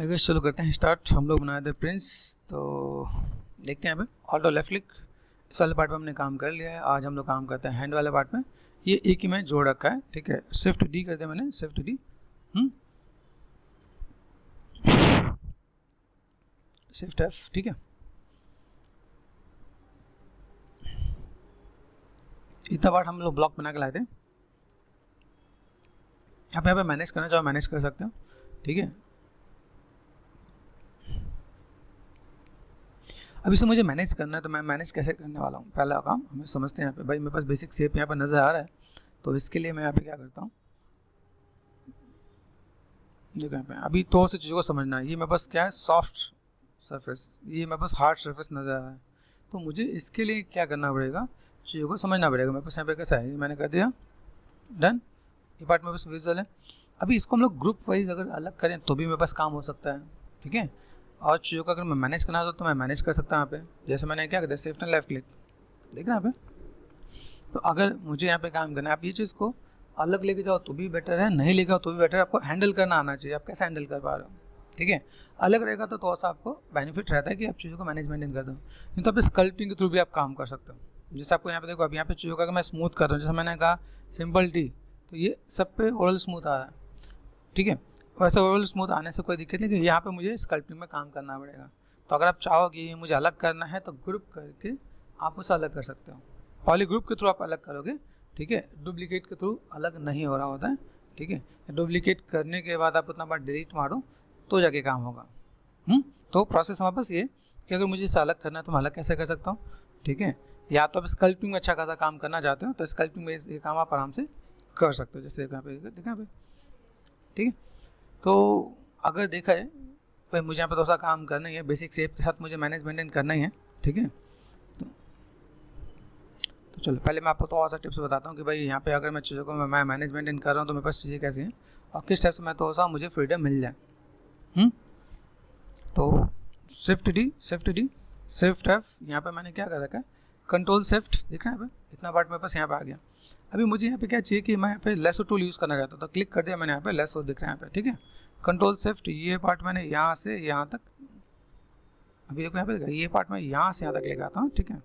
आगे चलो करते हैं स्टार्ट। हम लोग बनाए थे प्रिंस, तो देखते हैं यहाँ पे ऑल्टो लेफ्ट क्लिक। इस वाले पार्ट में हमने काम कर लिया है। आज हम लोग काम करते हैं हैंड वाले पार्ट में। ये एक ही मैंने जोड़ रखा है, ठीक है। शिफ्ट डी कर दिया मैंने, शिफ्ट डी, शिफ्ट एफ, ठीक है। इतना पार्ट हम लोग ब्लॉक बना के लाए थे। आप यहाँ पे मैनेज करना चाहो मैनेज कर सकते हो, ठीक है। अब इसे मुझे मैनेज करना है, तो मैं मैनेज कैसे करने वाला हूँ। पहला काम हमें समझते हैं। यहाँ पे भाई मेरे पास बेसिक शेप यहाँ पर नज़र आ रहा है, तो इसके लिए मैं यहाँ पे क्या करता हूँ, देखो यहाँ पे अभी तो से चीज़ों को समझना है। ये मेरे पास क्या है, सॉफ्ट सरफेस, ये मेरे पास हार्ड सरफेस नज़र आ रहा है। तो मुझे इसके लिए क्या करना पड़ेगा, चीज़ों को समझना पड़ेगा। मेरे पास यहाँ पे कैसा है, मैंने कर दिया डन। ये पार्ट मेरे पास विजुअल है। अभी इसको हम लोग ग्रुप वाइज अगर अलग करें तो भी मेरे पास काम हो सकता है, ठीक है। और चीज़ों का अगर मैं मैनेज करना हो तो मैं मैनेज कर सकता हूँ यहाँ पे। जैसे मैंने क्या किया, शिफ्ट एंड लेफ्ट क्लिक, देखना यहाँ पे। तो अगर मुझे यहाँ पे काम करना है, आप ये चीज़ को अलग लेके जाओ तो भी बेटर है, नहीं लेके जाओ तो भी बेटर है। आपको हैंडल करना आना चाहिए, आप कैसे हैंडल कर पा रहे हो, ठीक है। अलग रहेगा तो थोड़ा सा आपको बेनिफिट रहता है कि आप चीज़ों को मैनेज मेंटेन कर दो। नहीं तो आप स्कल्पटिंग के थ्रू भी आप काम कर सकते हो। जैसे आपको यहाँ पे देखो, अब यहाँ पे चीज़ों का मैं स्मूथ कर रहा हूँ, जैसे मैंने कहा सिंपल टी, तो ये सब पे ओरल स्मूथ आ रहा है, ठीक है। वैसे ओरल स्मूथ आने से कोई दिक्कत नहीं, लेकिन यहाँ पे मुझे स्कल्पटिंग में काम करना पड़ेगा। तो अगर आप चाहो कि ये मुझे अलग करना है तो ग्रुप करके आप उसे अलग कर सकते हो। पॉली ग्रुप के थ्रू आप अलग करोगे, ठीक है। डुप्लीकेट के थ्रू अलग नहीं हो रहा होता है, ठीक है। डुप्लीकेट करने के बाद आप उतना बार डिलीट मारो तो जाके काम होगा। तो प्रोसेस हमारे पास ये कि अगर मुझे इसे अलग करना है तो मैं अलग कैसे कर सकता हूँ, ठीक है। या तो आप स्कल्पटिंग में अच्छा खासा काम करना चाहते हो तो स्कल्पटिंग में ये काम आप आराम से कर सकते हो। जैसे यहाँ पे देखा यहाँ पे, ठीक है। तो अगर देखा है भाई मुझे यहाँ पे थोड़ा सा काम करना ही है, बेसिक शेप के साथ मुझे मैनेज मेंटेन करना ही है, ठीक है। तो चलो पहले मैं आपको थोड़ा सा टिप्स बताता हूँ कि भाई यहाँ पे अगर मैं चीज़ों को मैं मैनेज मेंटेन कर रहा हूँ तो मेरे पास चीज़ें कैसी हैं और किस टाइप से मैं थोड़ा सा मुझे फ्रीडम मिल जाए। तो shift D, shift D, shift F, यहाँ पे मैंने क्या कर रखा है, कंट्रोल शिफ्ट, दिख रहा है यहाँ पे। इतना पार्ट मेरे पास यहाँ पे आ गया। अभी मुझे यहाँ पे क्या चाहिए कि मैं यहाँ पे लेसो टूल यूज़ करना चाहता था, तो क्लिक कर दिया मैंने यहाँ पे, लेसो दिख रहा है यहाँ पे, ठीक है। कंट्रोल शिफ्ट, ये पार्ट मैंने यहाँ से यहाँ तक, अभी देखो यहाँ पे ये पार्ट मैं यहाँ से यहाँ तक लेकर आता हूँ, ठीक है।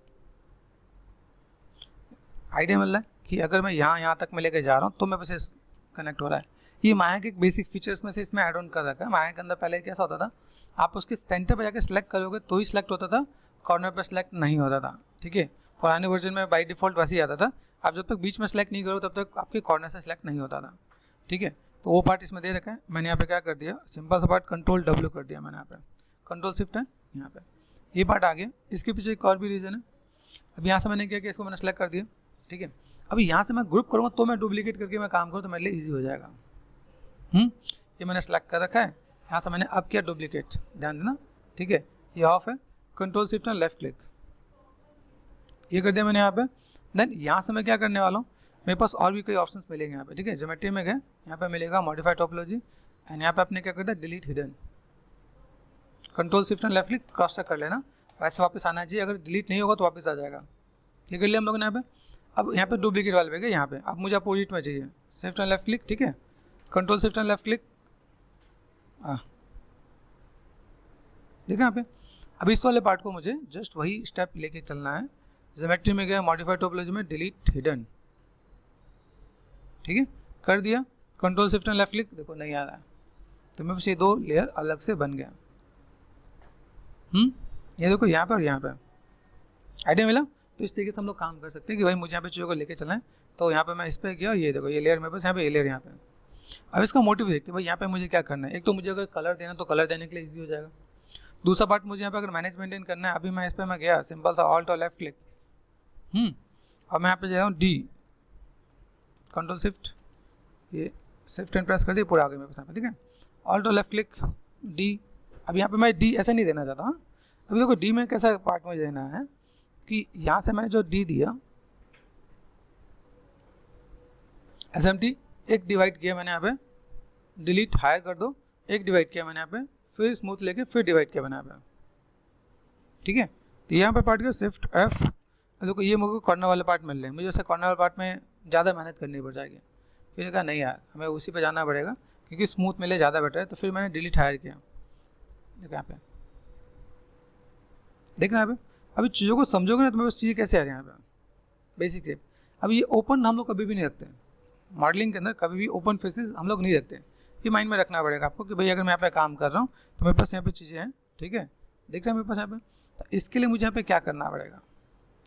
आइडिया मिल रहा है कि अगर मैं यहाँ तक मैं लेके जा रहा हूँ तो मेरे पास कनेक्ट हो रहा है। ये माया के बेसिक फीचर्स में से इसमें ऐड ऑन कर रखा है। माया के अंदर पहले कैसा होता था, आप उसके सेंटर पर जाकर सिलेक्ट करोगे तो ही सिलेक्ट होता था, कॉर्नर पर सिलेक्ट नहीं होता था, ठीक है। पुराने वर्जन में बाई डिफॉल्ट वैसे ही आता था, आप जब तक बीच में सेलेक्ट नहीं करो तब तक आपके कॉर्नर से सिलेक्ट नहीं होता था, ठीक है। तो वो पार्ट इसमें दे रखा है। मैंने यहाँ पे क्या कर दिया, सिंपल सा पार्ट कंट्रोल डब्ल्यू कर दिया मैंने यहाँ पे, कंट्रोल शिफ्ट है यहाँ पे, ये पार्ट आ गया। इसके पीछे एक और भी रीज़न है। अब यहाँ से मैंने क्या किया, इसको मैंने सेलेक्ट कर दिया, ठीक है। अभी यहाँ से मैं ग्रुप करूँगा तो मैं डुप्लीकेट करके मैं काम करूँ तो मेरे लिए ईजी हो जाएगा। ये मैंने सेलेक्ट कर रखा है। यहाँ से मैंने अब किया डुप्लीकेट, ध्यान देना, ठीक है। ये ऑफ है, control shift and left click, ये कर दिया मैंने यहाँ पे। देन यहाँ से मैं क्या करने वाला हूँ, मेरे पास और भी कई ऑप्शंस मिलेंगे यहाँ पे, ठीक है। ज्योमेट्री में गए, यहाँ पे मिलेगा मॉडिफाई टोपोलॉजी, एंड यहाँ पे आपने क्या कर दिया, delete hidden, control shift and left click, cross check कर लेना, वैसे वापस आना चाहिए। अगर डिलीट नहीं होगा तो वापस आ जाएगा। ये कर लिया हम लोगों ने यहाँ पे। अब यहाँ पे डुप्लीकेट वाले पे गए, यहाँ पे अब मुझे अपोजिट में चाहिए, शिफ्ट एंड लेफ्ट क्लिक, ठीक है। Control shift and left click, देखा यहाँ पे। अब इस वाले पार्ट को मुझे जस्ट वही स्टेप लेके चलना है। ज्योमेट्री में गया, मॉडिफाई टोपोलॉजी में डिलीट हिडन, ठीक है, कर दिया। Control shift and left click, देखो नहीं आ रहा है, तो मेरे पास ये दो लेयर अलग से बन गया। ये देखो यहाँ पे और यहाँ पे, आइडिया मिला। तो इस तरीके से हम लोग काम कर सकते हैं कि भाई मुझे यहाँ पे चीज़ों को लेके चलना है, तो यहाँ पे मैं इस पर गया, ये देखो ये लेयर मेरे पास यहाँ पे, ये लेयर यहाँ पे। अब इसका मोटिव देखते हैं भाई यहाँ पे मुझे क्या करना है। एक तो मुझे अगर कलर देना तो कलर देने के लिए ईजी हो जाएगा। दूसरा पार्ट मुझे यहाँ पे अगर मैनेज मेंटेन करना है, अभी मैं इस पर मैं गया, सिंपल सा ऑल्ट और लेफ्ट क्लिक, अब मैं यहाँ पे जा रहा हूँ डी, कंट्रोल शिफ्ट, ये शिफ्ट एंड प्रेस कर दिया, पूरा आ गया मेरे पास यहाँ पे, ठीक है। ऑल्ट और लेफ्ट क्लिक, डी। अब यहाँ पे मैं डी ऐसे नहीं देना चाहता। अभी देखो डी में कैसा पार्ट मुझे देना है कि यहाँ से मैंने जो डी दिया, SMT, एक डिवाइड किया मैंने यहाँ पे, डिलीट हायर कर दो, एक डिवाइड किया मैंने यहाँ पे, फिर स्मूथ लेके फिर डिवाइड किया मैंने यहाँ पे, ठीक है। तो यहाँ पे पार्ट किया शिफ्ट एफ, देखो ये मुझे कॉर्नर वाले पार्ट मिल रहे हैं, मुझे ऐसे कॉर्नर वाले पार्ट में ज़्यादा मेहनत करनी पड़ जाएगी। फिर कहा नहीं यार, हमें उसी पे जाना पड़ेगा क्योंकि स्मूथ मिले ज़्यादा बेटर है। तो फिर मैंने डिलीट हायर किया, देखो यहाँ पे, देखना यहाँ पे, अभी चीज़ों को समझोगे ना तुम्हें बस चीज़ें कैसे आ रही है यहाँ पे, बेसिक शेप। अभी ये ओपन हम लोग कभी भी नहीं रखते, मॉडलिंग के अंदर कभी भी ओपन फेसेस हम लोग नहीं रखते। ये माइंड में रखना पड़ेगा आपको कि भाई अगर मैं यहाँ पे काम कर रहा हूँ तो मेरे पास यहाँ पे चीज़ें हैं, ठीक है, देख रहे हैं मेरे पास यहाँ पे, तो इसके लिए मुझे यहाँ पे क्या करना पड़ेगा।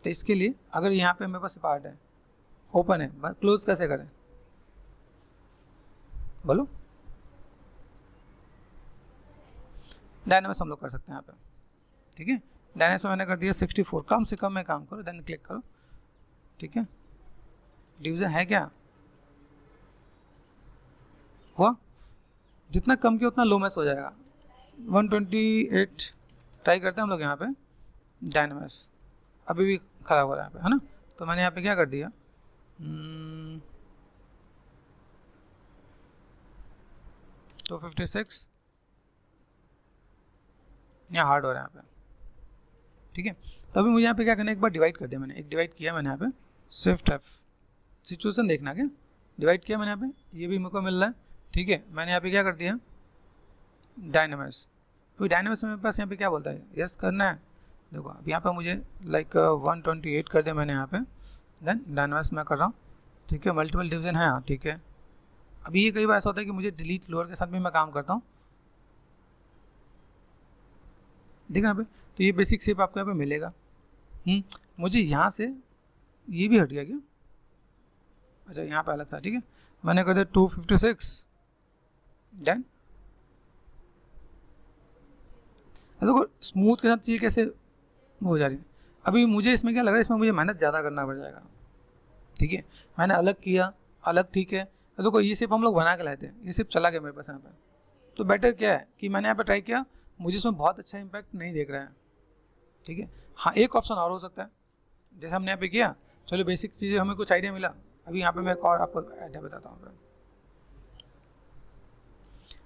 तो इसके लिए अगर यहाँ पे मेरे पास पार्ट है, ओपन है, क्लोज कैसे करें बोलो। डायनामिक्स हम लोग कर सकते हैं यहाँ पे, ठीक है। डायनामिक्स मैंने कर दिया 64, कम से कम में काम करो, देन क्लिक करो, ठीक है। डिवीजन है क्या, हुआ, जितना कम किया उतना लो मैस हो जाएगा। 128 ट्राई करते हैं हम लोग यहाँ पे। डायनामिक्स अभी भी खराब हो रहा है यहाँ पे, है ना। तो मैंने यहाँ पे क्या कर दिया, 256, यहाँ हार्ड हो रहा है यहाँ पे, ठीक है। तो अभी मुझे यहाँ पे क्या करना है, एक बार डिवाइड कर दिया मैंने, एक डिवाइड किया मैंने यहाँ पे, शिफ्ट F, सिचुएशन देखना क्या, डिवाइड किया मैंने यहाँ पे, ये भी मेरे को मिल रहा है, ठीक है। मैंने यहाँ पे क्या कर दिया, डायनामिक्स, तो डायनामिक्स में मेरे पास यहाँ पे क्या बोलता है, यस करना है। देखो अब यहाँ पे मुझे लाइक 128 कर दिया मैंने यहाँ पे, देन डायनामिक्स मैं कर रहा हूँ, ठीक है। मल्टीपल डिवीजन है, हाँ ठीक है। अभी ये कई बार ऐसा होता है कि मुझे डिलीट लोअर के साथ भी मैं काम करता हूँ, देखना यहाँ पे। तो ये बेसिक शेप आपको यहाँ पे मिलेगा। मुझे यहाँ से ये भी हट गया क्या, अच्छा यहाँ पे अलग था, ठीक है। मैंने कर दिया 256, डन। देखो स्मूथ के साथ ये कैसे हो जा रही है। अभी मुझे इसमें क्या लग रहा है, इसमें मुझे मेहनत ज़्यादा करना पड़ जाएगा, ठीक है। मैंने अलग किया, अलग, ठीक है। देखो ये शेप हम लोग बना के लाए थे, ये शेप चला गया मेरे पास यहाँ पे। तो बेटर क्या है कि मैंने यहाँ पे ट्राई किया, मुझे इसमें बहुत अच्छा इम्पैक्ट नहीं देख रहा है, ठीक है। हाँ एक ऑप्शन और हो सकता है, जैसे हमने यहाँ पे किया, चलो बेसिक चीज़ें हमें कुछ आइडिया मिला। अभी यहाँ पे मैं एक और आपको आइडिया बताता हूँ।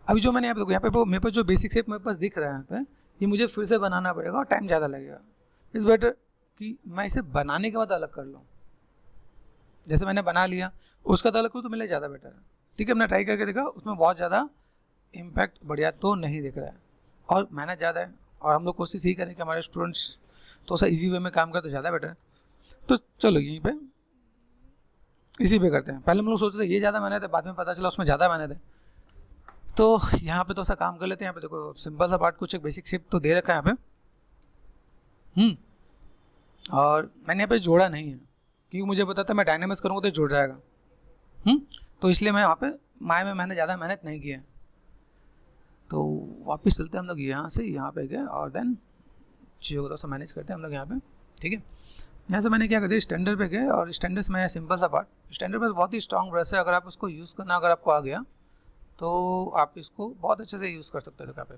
अभी जो मैंने यहाँ पे देखो, यहाँ पे मेरे पास जो बेसिक शेप मेरे पास दिख रहा है यहाँ पे, ये मुझे फिर से बनाना पड़ेगा और टाइम ज़्यादा लगेगा। इट्स बेटर कि मैं इसे बनाने के बाद अलग कर लूँ, जैसे मैंने बना लिया उसका अलग करूँ तो मेरे लिए ज़्यादा बेटर है, ठीक है। मैंने ट्राई करके देखा, उसमें बहुत ज़्यादा इम्पैक्ट बढ़िया तो नहीं दिख रहा है और मेहनत ज़्यादा है, और हम लोग कोशिश यही करें कि हमारे स्टूडेंट्स तो सा इजी वे में काम करें तो ज़्यादा बेटर है। तो चलो यहीं पे इसी पे करते हैं। पहले हम लोग सोचते थे ये ज़्यादा मेहनत है, बाद में पता चला उसमें ज़्यादा मेहनत है। तो यहाँ पे तो ऐसा काम कर लेते हैं। यहाँ पे देखो सिंपल सा पार्ट, कुछ एक बेसिक शेप तो दे रखा है यहाँ पे, और मैंने यहाँ पे जोड़ा नहीं है क्योंकि मुझे पता था मैं डायनामिक्स करूँगा तो जुड़ जाएगा, तो इसलिए मैं वहाँ पे मैंने ज़्यादा मेहनत नहीं किया। तो वापस चलते हैं हम लोग यहाँ से, यहाँ पे गए और देन चीज़ों को थोड़ा मैनेज करते हैं हम लोग यहाँ पे, ठीक है। यहाँ से मैंने क्या कर दिया, स्टैंडर्ड पे गए और स्टैंडर्ड में सिंपल सा पार्ट, स्टैंडर्ड ब्रश बहुत ही स्ट्रॉन्ग ब्रश है, अगर आप उसको यूज़ करना अगर आपको आ गया तो आप इसको बहुत अच्छे से यूज़ कर सकते हो। यहाँ पे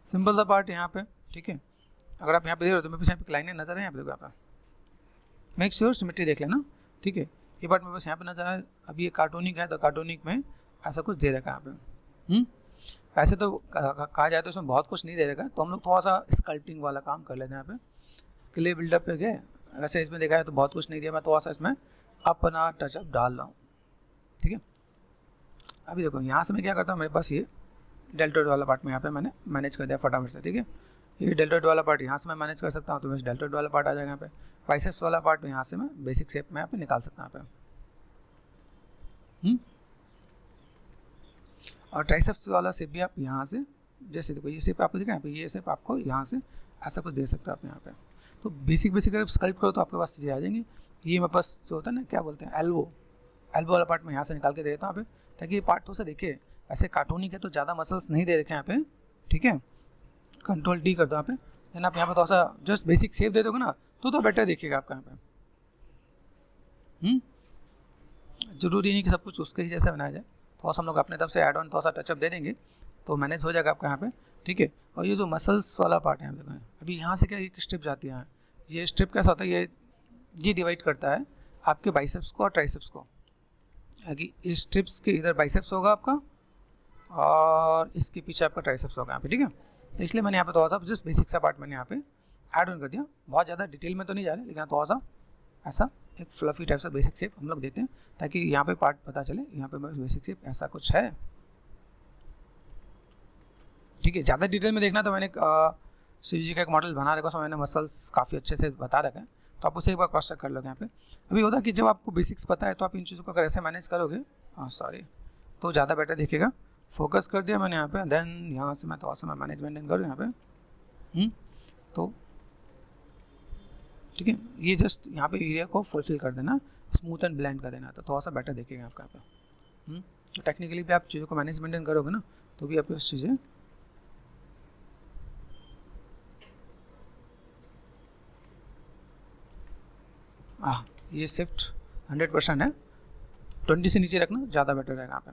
सिंपल सा पार्ट यहाँ पे, ठीक है। अगर आप यहाँ पे देख रहे हो तो मेरे पास यहाँ पे लाइनें नजर है, यहाँ पे देखो, यहाँ पे मेक श्योर सिमेट्री देख लेना, ठीक है। ये पार्ट मेरे पास यहाँ पे नजर आए। अभी ये कार्टूनिक है तो कार्टूनिक में ऐसा कुछ दे रखा है यहाँ पे। ऐसे तो कहा जाए तो इसमें बहुत कुछ नहीं दे रखा है, तो हम लोग थोड़ा सा स्कल्पटिंग वाला काम कर लेते हैं यहाँ पे। क्ले बिल्डअप पे गए, वैसे इसमें देखा है तो बहुत कुछ नहीं दिया, मैं थोड़ा सा इसमें अपना टचअप डाल रहा हूँ, ठीक है। अभी देखो यहाँ से मैं क्या करता हूँ, मेरे पास ये डेल्टोइड वाला पार्ट में यहाँ पे मैंने मैनेज कर दिया फटाफट से, ठीक है। ये डेल्टोइड वाला पार्ट यहाँ से मैं मैनेज कर सकता हूँ, तो बस डेल्टोइड वाला पार्ट आ जाएगा यहाँ पे। बाइसेप्स वाला पार्ट यहाँ से मैं बेसिक शेप में यहाँ पे निकाल सकता हूँ यहाँ पे। और ट्राइसेप्स वाला शेप भी आप यहाँ से, जैसे देखो ये शेप आपको दिखा यहाँ पे, ये शेप आपको यहाँ से ऐसा कुछ दे सकते हो आप यहाँ पे। तो बेसिक अगर स्कल्प करो तो आपके पास चीज़ें आ जाएंगी। ये मेरे पास जो होता है ना, क्या बोलते हैं, एल्बो वाला पार्ट में यहाँ से निकाल के दे देता हूँ यहाँ पे, ताकि ये पार्ट तो से देखिए ऐसे कार्टूनिक है तो ज़्यादा मसल्स नहीं दे रखे यहाँ पे, ठीक है। कंट्रोल डी कर दो यहाँ पे, देन आप यहाँ पे थोड़ा सा जस्ट बेसिक शेप दे दोगे ना तो बेटर देखिएगा आपका यहाँ पे। जरूरी नहीं कि सब कुछ उसके ही जैसा बनाया जाए, थोड़ा सा हम लोग अपने तरफ से ऐड ऑन थोड़ा सा टचअप दे देंगे तो मैनेज हो जाएगा आपका यहाँ पे, ठीक है। और ये जो मसल्स वाला पार्ट है देखो, अभी यहाँ से क्या एक स्ट्रिप जाती है, ये स्ट्रिप कैसा होता है, ये डिवाइड करता है आपके बाइसेप्स को और ट्राइसेप्स को। इस स्ट्रिप्स के इधर बाइसेप्स होगा आपका और इसके पीछे आपका ट्राइसेप्स होगा यहाँ पे, ठीक है। तो इसलिए मैंने यहाँ पे थोड़ा सा जस्ट बेसिक सा पार्ट मैंने यहाँ पे ऐड ऑन कर दिया। बहुत ज़्यादा डिटेल में तो नहीं जा रहे, लेकिन थोड़ा सा ऐसा एक फ्लफी टाइप सा बेसिक शेप हम लोग देते हैं ताकि यहाँ पे पार्ट पता चले, यहाँ पे बेसिक शेप ऐसा कुछ है, ठीक है। ज़्यादा डिटेल में देखना तो मैंने CG का एक मॉडल बना रखा है, उसमें मैंने मसल्स काफ़ी अच्छे से बता रखा है, तो आप उसे एक बार क्रॉस चेक कर लोगे यहाँ पे। अभी होता है कि जब आपको बेसिक्स पता है तो आप इन चीज़ों को अगर ऐसे मैनेज करोगे, तो ज़्यादा बेटर दिखेगा। फोकस कर दिया मैंने यहाँ पे, देन यहाँ से मैं थोड़ा सा मैनेज मेंटेन करूँ यहाँ पे। तो ठीक है, ये जस्ट यहाँ पे एरिया को फुलफिल कर देना, स्मूथ एंड ब्लेंड कर देना, तो थोड़ा सा बेटर दिखेगा आपका यहाँ पे। तो टेक्निकली भी आप चीज़ों को मैनेज मेंटेन करोगे ना, तो भी आपकी चीज़ें ये शिफ्ट 100% है, 20 से नीचे रखना ज़्यादा बेटर रहेगा यहाँ पे।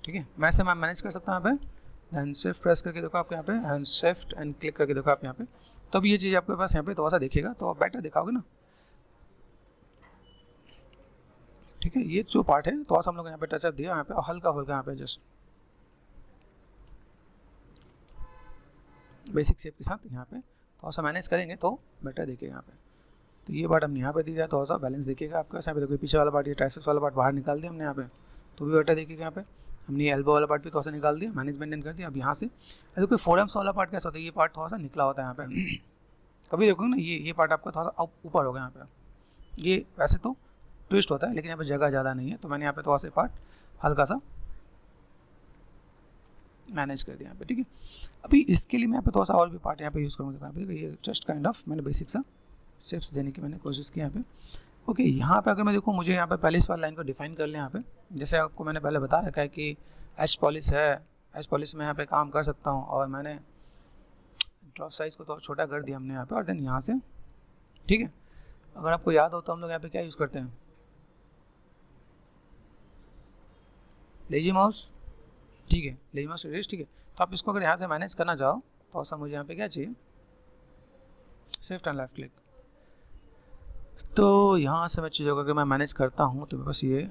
ठीक है, मैं ऐसे मैनेज कर सकता हूँ यहाँ पे, देन शिफ्ट प्रेस करके देखो आप यहाँ पे, एंड शिफ्ट एंड क्लिक करके देखो आप यहाँ पे, तब ये चीज़ आपके पास यहाँ पे थोड़ा सा दिखेगा, तो आप बेटर दिखाओगे ना। ठीक है, ये जो पार्ट है थोड़ा सा हम लोग यहाँ पे टचअप दिया यहाँ पे, और हल्का फुल्का यहाँ पे जस्ट बेसिक शेप के साथ यहाँ पे थोड़ा सा मैनेज करेंगे तो बेटर दिखेगा यहाँ पे। तो ये पार्ट हमने यहाँ पे दिया, थोड़ा सा बैलेंस दिखेगा आपका। यहाँ पे देखो पीछे वाला पार्ट, ये ट्राइसेप्स वाला पार्ट बाहर निकाल दिया हमने यहाँ पे, तो भी बेटर दिखेगा यहाँ पे। हमने ये एल्बो वाला पार्ट भी थोड़ा सा निकाल दिया, मैनेज मेंटेन कर दिया। अब यहाँ से देखो फोरम्स वाला पार्ट कैसा होता है, ये पार्ट थोड़ा सा निकला होता है यहाँ पे। कभी देखोगे ना ये पार्ट आपका थोड़ा सा ऊपर होगा यहाँ पे, ये वैसे तो ट्विस्ट होता है लेकिन यहाँ पे जगह ज़्यादा नहीं है, तो मैंने यहाँ पे थोड़ा सा पार्ट हल्का सा मैनेज कर दिया यहाँ पे। ठीक है, अभी इसके लिए मैं यहाँ पे थोड़ा सा और भी पार्ट यहाँ पे यूज़ करूँगा। यहाँ पे ये जस्ट काइंड ऑफ मैंने बेसिक सा स्टेप्स देने की मैंने कोशिश की यहाँ पे। ओके, यहाँ पे अगर मैं देखूँ, मुझे यहाँ पे पहले इस वाली लाइन को डिफाइन कर लें यहाँ पे। जैसे आपको मैंने पहले बता रखा है कि एच पॉलिश है, एच पॉलिश में यहाँ पे काम कर सकता हूँ, और मैंने ड्रॉप साइज़ को थोड़ा छोटा कर दिया हमने यहाँ पे, और देन यहाँ से ठीक है, अगर आपको याद हो तो हम लोग यहाँ पे क्या यूज़ करते हैं, लेजी माउस। ठीक है, लेजी माउस रेस्ट। ठीक है, तो आप इसको अगर यहाँ से मैनेज करना चाहो तो ऐसा मुझे यहाँ पे क्या चाहिए, शिफ्ट एंड लेफ्ट क्लिक। तो यहाँ से मैं चीज़ों को अगर मैं मैनेज करता हूँ तो बस ये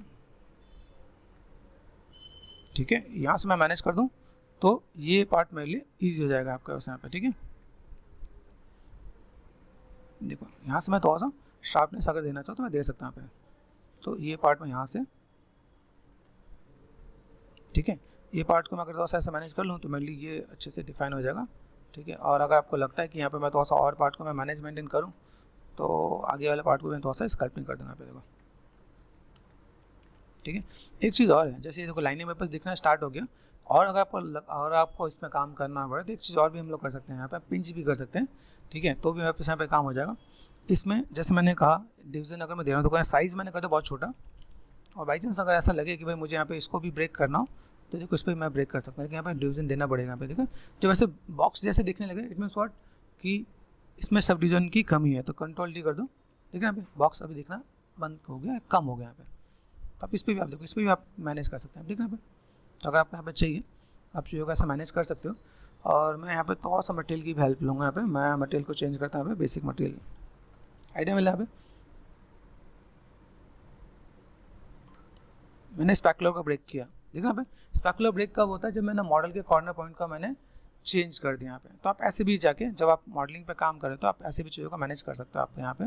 ठीक है, यहाँ से मैं मैनेज कर दूँ तो ये पार्ट मेरे लिए ईजी हो जाएगा आपका बस यहाँ पे। ठीक है, देखो यहाँ से मैं थोड़ा सा शार्पनेस अगर देना चाहूँ तो मैं दे सकता हूँ यहाँ पे। तो ये पार्ट में यहाँ से ठीक है, ये पार्ट को मैं अगर थोड़ा सा ऐसे मैनेज कर लूँ तो मेरे लिए ये अच्छे से डिफाइन हो जाएगा। ठीक है, और अगर आपको लगता है कि यहाँ पे मैं थोड़ा सा और पार्ट को मैं मैनेज मेंटेन करूँ तो आगे वाले पार्ट को मैं थोड़ा सा स्कल्पिंग कर दूँगा यहाँ पे। देखो ठीक है, एक चीज़ और है, जैसे ये देखो लाइनें मेरे पास दिखना स्टार्ट हो गया, और अगर आपको इसमें काम करना पड़े तो एक चीज़ और भी हम लोग कर सकते हैं, यहाँ पे पिंच भी कर सकते हैं। ठीक है, तो भी मेरे पास यहाँ पे काम हो जाएगा। इसमें जैसे मैंने कहा डिवीजन अगर मैं दे रहा हूँ तो साइज़ मैंने कर दिया बहुत छोटा, और बाई चांस अगर ऐसा लगे कि भाई मुझे यहाँ पे इसको भी ब्रेक करना हो तो देखो इस पर मैं ब्रेक कर सकता हूँ, लेकिन यहाँ पे डिवीजन देना पड़ेगा यहाँ पे। देखो जब ऐसे बॉक्स जैसे दिखने लगे इट मीन्स व्हाट कि इसमें सब डिवीजन की कमी है, तो कंट्रोल डी कर दो। देखिए यहाँ पे बॉक्स अभी दिखना बंद हो गया, कम हो गया यहाँ पे। तो आप इस पर भी आप देखो, इस पर भी आप मैनेज कर सकते हैं। देखना यहाँ पे, तो अगर आपको यहाँ पे चाहिए आप चीज़ों को ऐसा मैनेज कर सकते हो। और मैं यहाँ पे थोड़ा सा मटेरियल की भी हेल्प लूँगा। यहाँ पे मैं मटेरियल को चेंज करता हूँ, यहाँ पे बेसिक मटेरियल आइडिया मिला। यहाँ पे मैंने स्पैकुलर का ब्रेक किया, देखना यहाँ पे स्पैकुलर ब्रेक कब होता है, जब मैंने मॉडल के कॉर्नर पॉइंट का मैंने चेंज कर दिया यहाँ पे। तो आप ऐसे भी जाके जब आप मॉडलिंग पे काम करें तो आप ऐसे भी चीज़ों को मैनेज कर सकते हो। आप यहाँ पे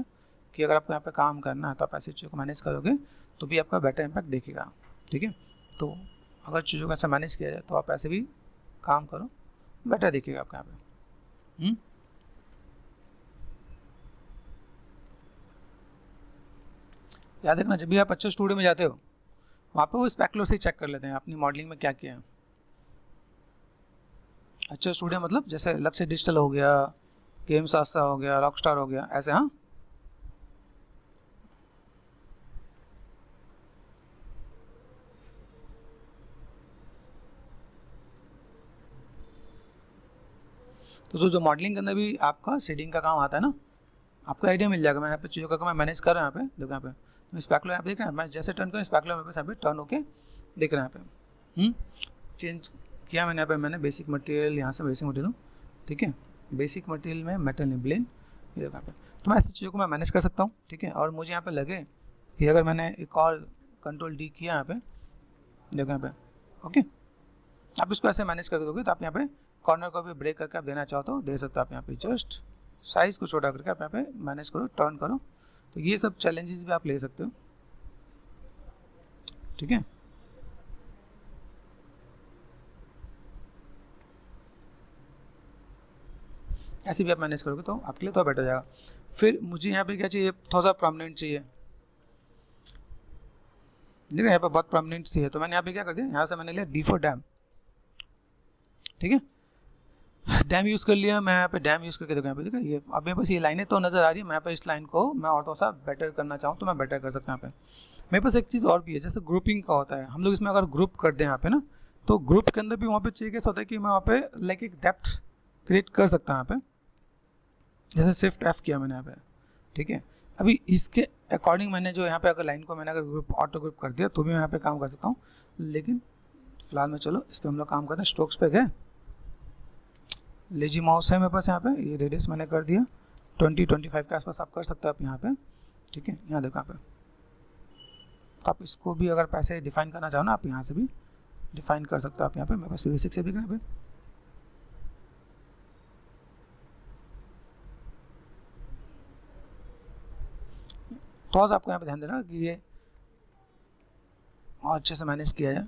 कि अगर आपको यहाँ पे काम करना है तो आप ऐसी चीज़ों को मैनेज करोगे तो भी आपका बेटर इम्पैक्ट दिखेगा। ठीक है, तो अगर चीज़ों को ऐसा मैनेज किया जाए तो आप ऐसे भी काम करो, बेटर दिखेगा आपका यहाँ पे। याद रखना जब भी आप अच्छे स्टूडियो में जाते हो वहाँ पे वो स्पेकुलर से ही चेक कर लेते हैं अपनी मॉडलिंग में क्या किया है। अच्छा स्टूडियो मतलब जैसे लक्ष्य डिजिटल हो गया, गेम शास्त्रा हो गया, रॉकस्टार हो गया, ऐसे। हाँ, तो जो मॉडलिंग के अंदर भी आपका शेडिंग का काम आता है ना, आपको आइडिया मिल जाएगा। मैं यहाँ पे चीज़ों का मैं मैनेज कर रहा हूँ। यहाँ पे देखो, यहाँ पे तो स्पैकुलर आप देख रहे हैं, मैं जैसे टर्न करूँ स्पैकुलर मेरे पास यहाँ पे टर्न होके देख रहे हैं। यहाँ पे चेंज किया मैंने, यहाँ पे मैंने बेसिक मटेरियल यहाँ से बेसिक मटेरियल दूँ। ठीक है, बेसिक मटेरियल में मेटल निब्लेन ये देखो यहाँ पे, तो मैं ऐसी चीज़ों को मैं मैनेज कर सकता हूँ। ठीक है, और मुझे यहाँ पे लगे कि अगर मैंने एक और कंट्रोल डी किया यहाँ पे, देखो यहाँ पे, ओके आप इसको ऐसे मैनेज कर दोगे तो आप यहाँ पे कॉर्नर को भी ब्रेक करके आप देना चाहो तो दे सकते हो। आप यहाँ पे जस्ट साइज़ को छोटा करके आप यहाँ पे मैनेज करो, टर्न करो, तो ये सब चैलेंजेस भी आप ले सकते हो। ठीक है, ऐसे भी आप मैनेज करोगे तो आपके लिए तो बेटर हो जाएगा। फिर मुझे यहाँ पे क्या चाहिए, थोड़ा सा प्रोमिनेंट चाहिए, ठीक है, यहाँ पे बहुत प्रोमिनेंट चाहिए, तो मैंने यहाँ पे क्या कर दिया, यहाँ से मैंने लिया डी फॉर डैम, ठीक है, डैम यूज़ कर लिया। मैं यहाँ पे डैम यूज़ करके देखो, यहाँ पे देखा ये अब मेरे पास ये लाइनें तो नज़र आ रही है, मैं यहाँ पे इस लाइन को मैं और थोड़ा सा बेटर करना चाहूँ तो मैं बेटर कर सकता हूँ यहाँ पे। मेरे पास एक चीज़ और भी है, जैसे ग्रुपिंग का होता है, हम लोग इसमें अगर ग्रुप कर दें यहाँ पे ना, तो ग्रुप के अंदर भी वहाँ पे चाहिए कैसा होता है कि मैं वहाँ पे लाइक एक डेप्थ क्रिएट कर सकता हूँ यहाँ पे, जैसे शिफ्ट एफ किया मैंने यहाँ पे, ठीक है। अभी इसके अकॉर्डिंग मैंने जो यहाँ पे अगर लाइन को मैंने अगर ग्रुप ऑटो ग्रुप कर दिया तो भी मैं यहाँ पे काम कर सकता हूँ, लेकिन फिलहाल में चलो इस पर हम लोग काम करते हैं। स्ट्रोक्स पे गए, लेजी माउस है मेरे पास, यहाँ पे ये रेडियस मैंने कर दिया 20-25 के आसपास आप कर सकते हो आप यहाँ पे, ठीक है। यहाँ देखो यहाँ पे, तो आप इसको भी अगर पैसे डिफाइन करना चाहो ना, आप यहाँ से भी डिफाइन कर सकते हो आप यहाँ पे। मेरे पास बेसिक से भी यहाँ पे थोड़ा सा आपको यहाँ पे ध्यान देना कि ये और अच्छे से मैनेज किया जाए।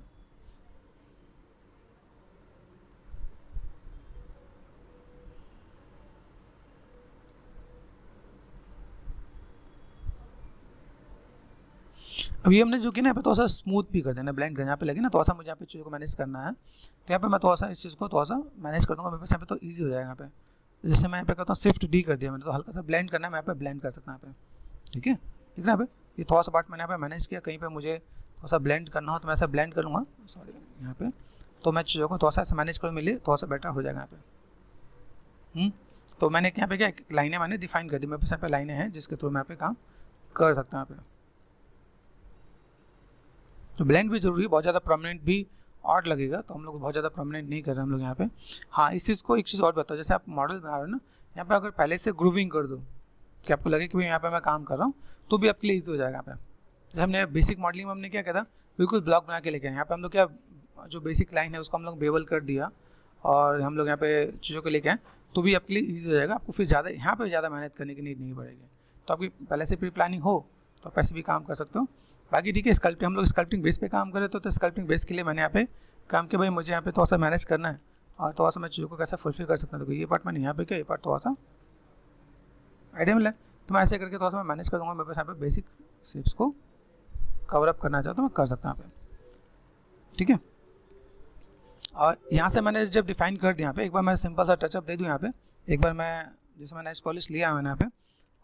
अभी हमने जो कि ना यहाँ पे थोड़ा सा स्मूथ भी कर देना, ब्लेंड करना, यहाँ पे लगे ना थोड़ा सा मुझे यहाँ पे चीज़ों को मैनेज करना है, तो यहाँ पे मैं थोड़ा सा इस चीज़ को थोड़ा सा मैनेज कर दूँगा, मेरे पास यहाँ पे तो ईजी हो जाएगा। यहाँ पे जैसे मैं यहाँ पे कहता हूँ शिफ्ट डी कर दिया मैंने, तो हल्का सा ब्लेंड करना है, मैं यहाँ पे ब्लेंड कर सकता हूँ यहाँ पे, ठीक है। ठीक है, यहाँ पे ये थोड़ा सा पार्ट मैंने यहाँ पे मैनेज किया, कहीं पर मुझे थोड़ा सा ब्लेंड करना हो तो मैं ऐसा ब्लेंड करूँगा, सॉरी यहाँ पे, तो मैं चीज़ों को थोड़ा सा ऐसा मैनेज करूँ, मिले थोड़ा सा बेटर हो जाएगा यहाँ पे। तो मैंने यहाँ पे क्या लाइनें मैंने डिफाइन कर दी, मेरे पास यहाँ पे लाइनें हैं जिसके थ्रू मैं यहाँ पे काम कर सकता हूँ यहाँ पे। तो ब्लेंड भी जरूरी है, बहुत ज़्यादा प्रोमिनेंट भी ऑड लगेगा, तो हम लोग बहुत ज़्यादा प्रोमिनेंट नहीं कर रहे हैं हम लोग यहाँ पे। हाँ, इस चीज़ को एक चीज़ और बताओ, जैसे आप मॉडल बना रहे हो ना, यहाँ पे अगर पहले से ग्रूविंग कर दो कि आपको लगे कि भाई यहाँ पे मैं काम कर रहा हूँ, तो भी आपके लिए ईजी हो जाएगा यहाँ पे। जैसे हमने बेसिक मॉडलिंग में हमने क्या किया था, बिल्कुल ब्लॉक बना के लेके आए, यहाँ पे हम लोग क्या जो बेसिक लाइन है उसको हम लोग बेबल कर दिया और हम लोग यहाँ पे चीज़ों को लेके आए, तो भी आपके लिए ईजी हो जाएगा, आपको फिर ज़्यादा यहाँ पर ज़्यादा मेहनत करने की नीड नहीं पड़ेगी। तो आपकी पहले से प्री प्लानिंग हो तो आप ऐसे भी काम कर सकते हो। बाकी ठीक है, स्कल्पटिंग हम लोग स्कल्पटिंग बेस पे काम कर रहे थे, तो स्कल्पटिंग बेस के लिए मैंने यहाँ पे काम किया, भाई मुझे यहाँ पे थोड़ा सा मैनेज करना है और थोड़ा सा मैं चीज़ों को कैसे फुलफिल कर सकता हूँ, तो ये पार्ट मैंने यहाँ पे किया, ये पार्ट थोड़ा सा आइडिया मिला, तो मैं ऐसे करके थोड़ा सा मैं मैनेज कर दूँगा। मेरे पास यहाँ पे बेसिक शेप्स को कवर अप करना चाहता हूँ, मैं कर सकता हूँ यहाँ पे, ठीक है। और यहाँ से मैंने जब डिफाइन कर दिया यहाँ पे, एक बार मैं सिंपल सा टचअप दे दूँ यहाँ पे, एक बार मैं जैसे मैंने पॉलिश लिया मैंने यहाँ पे,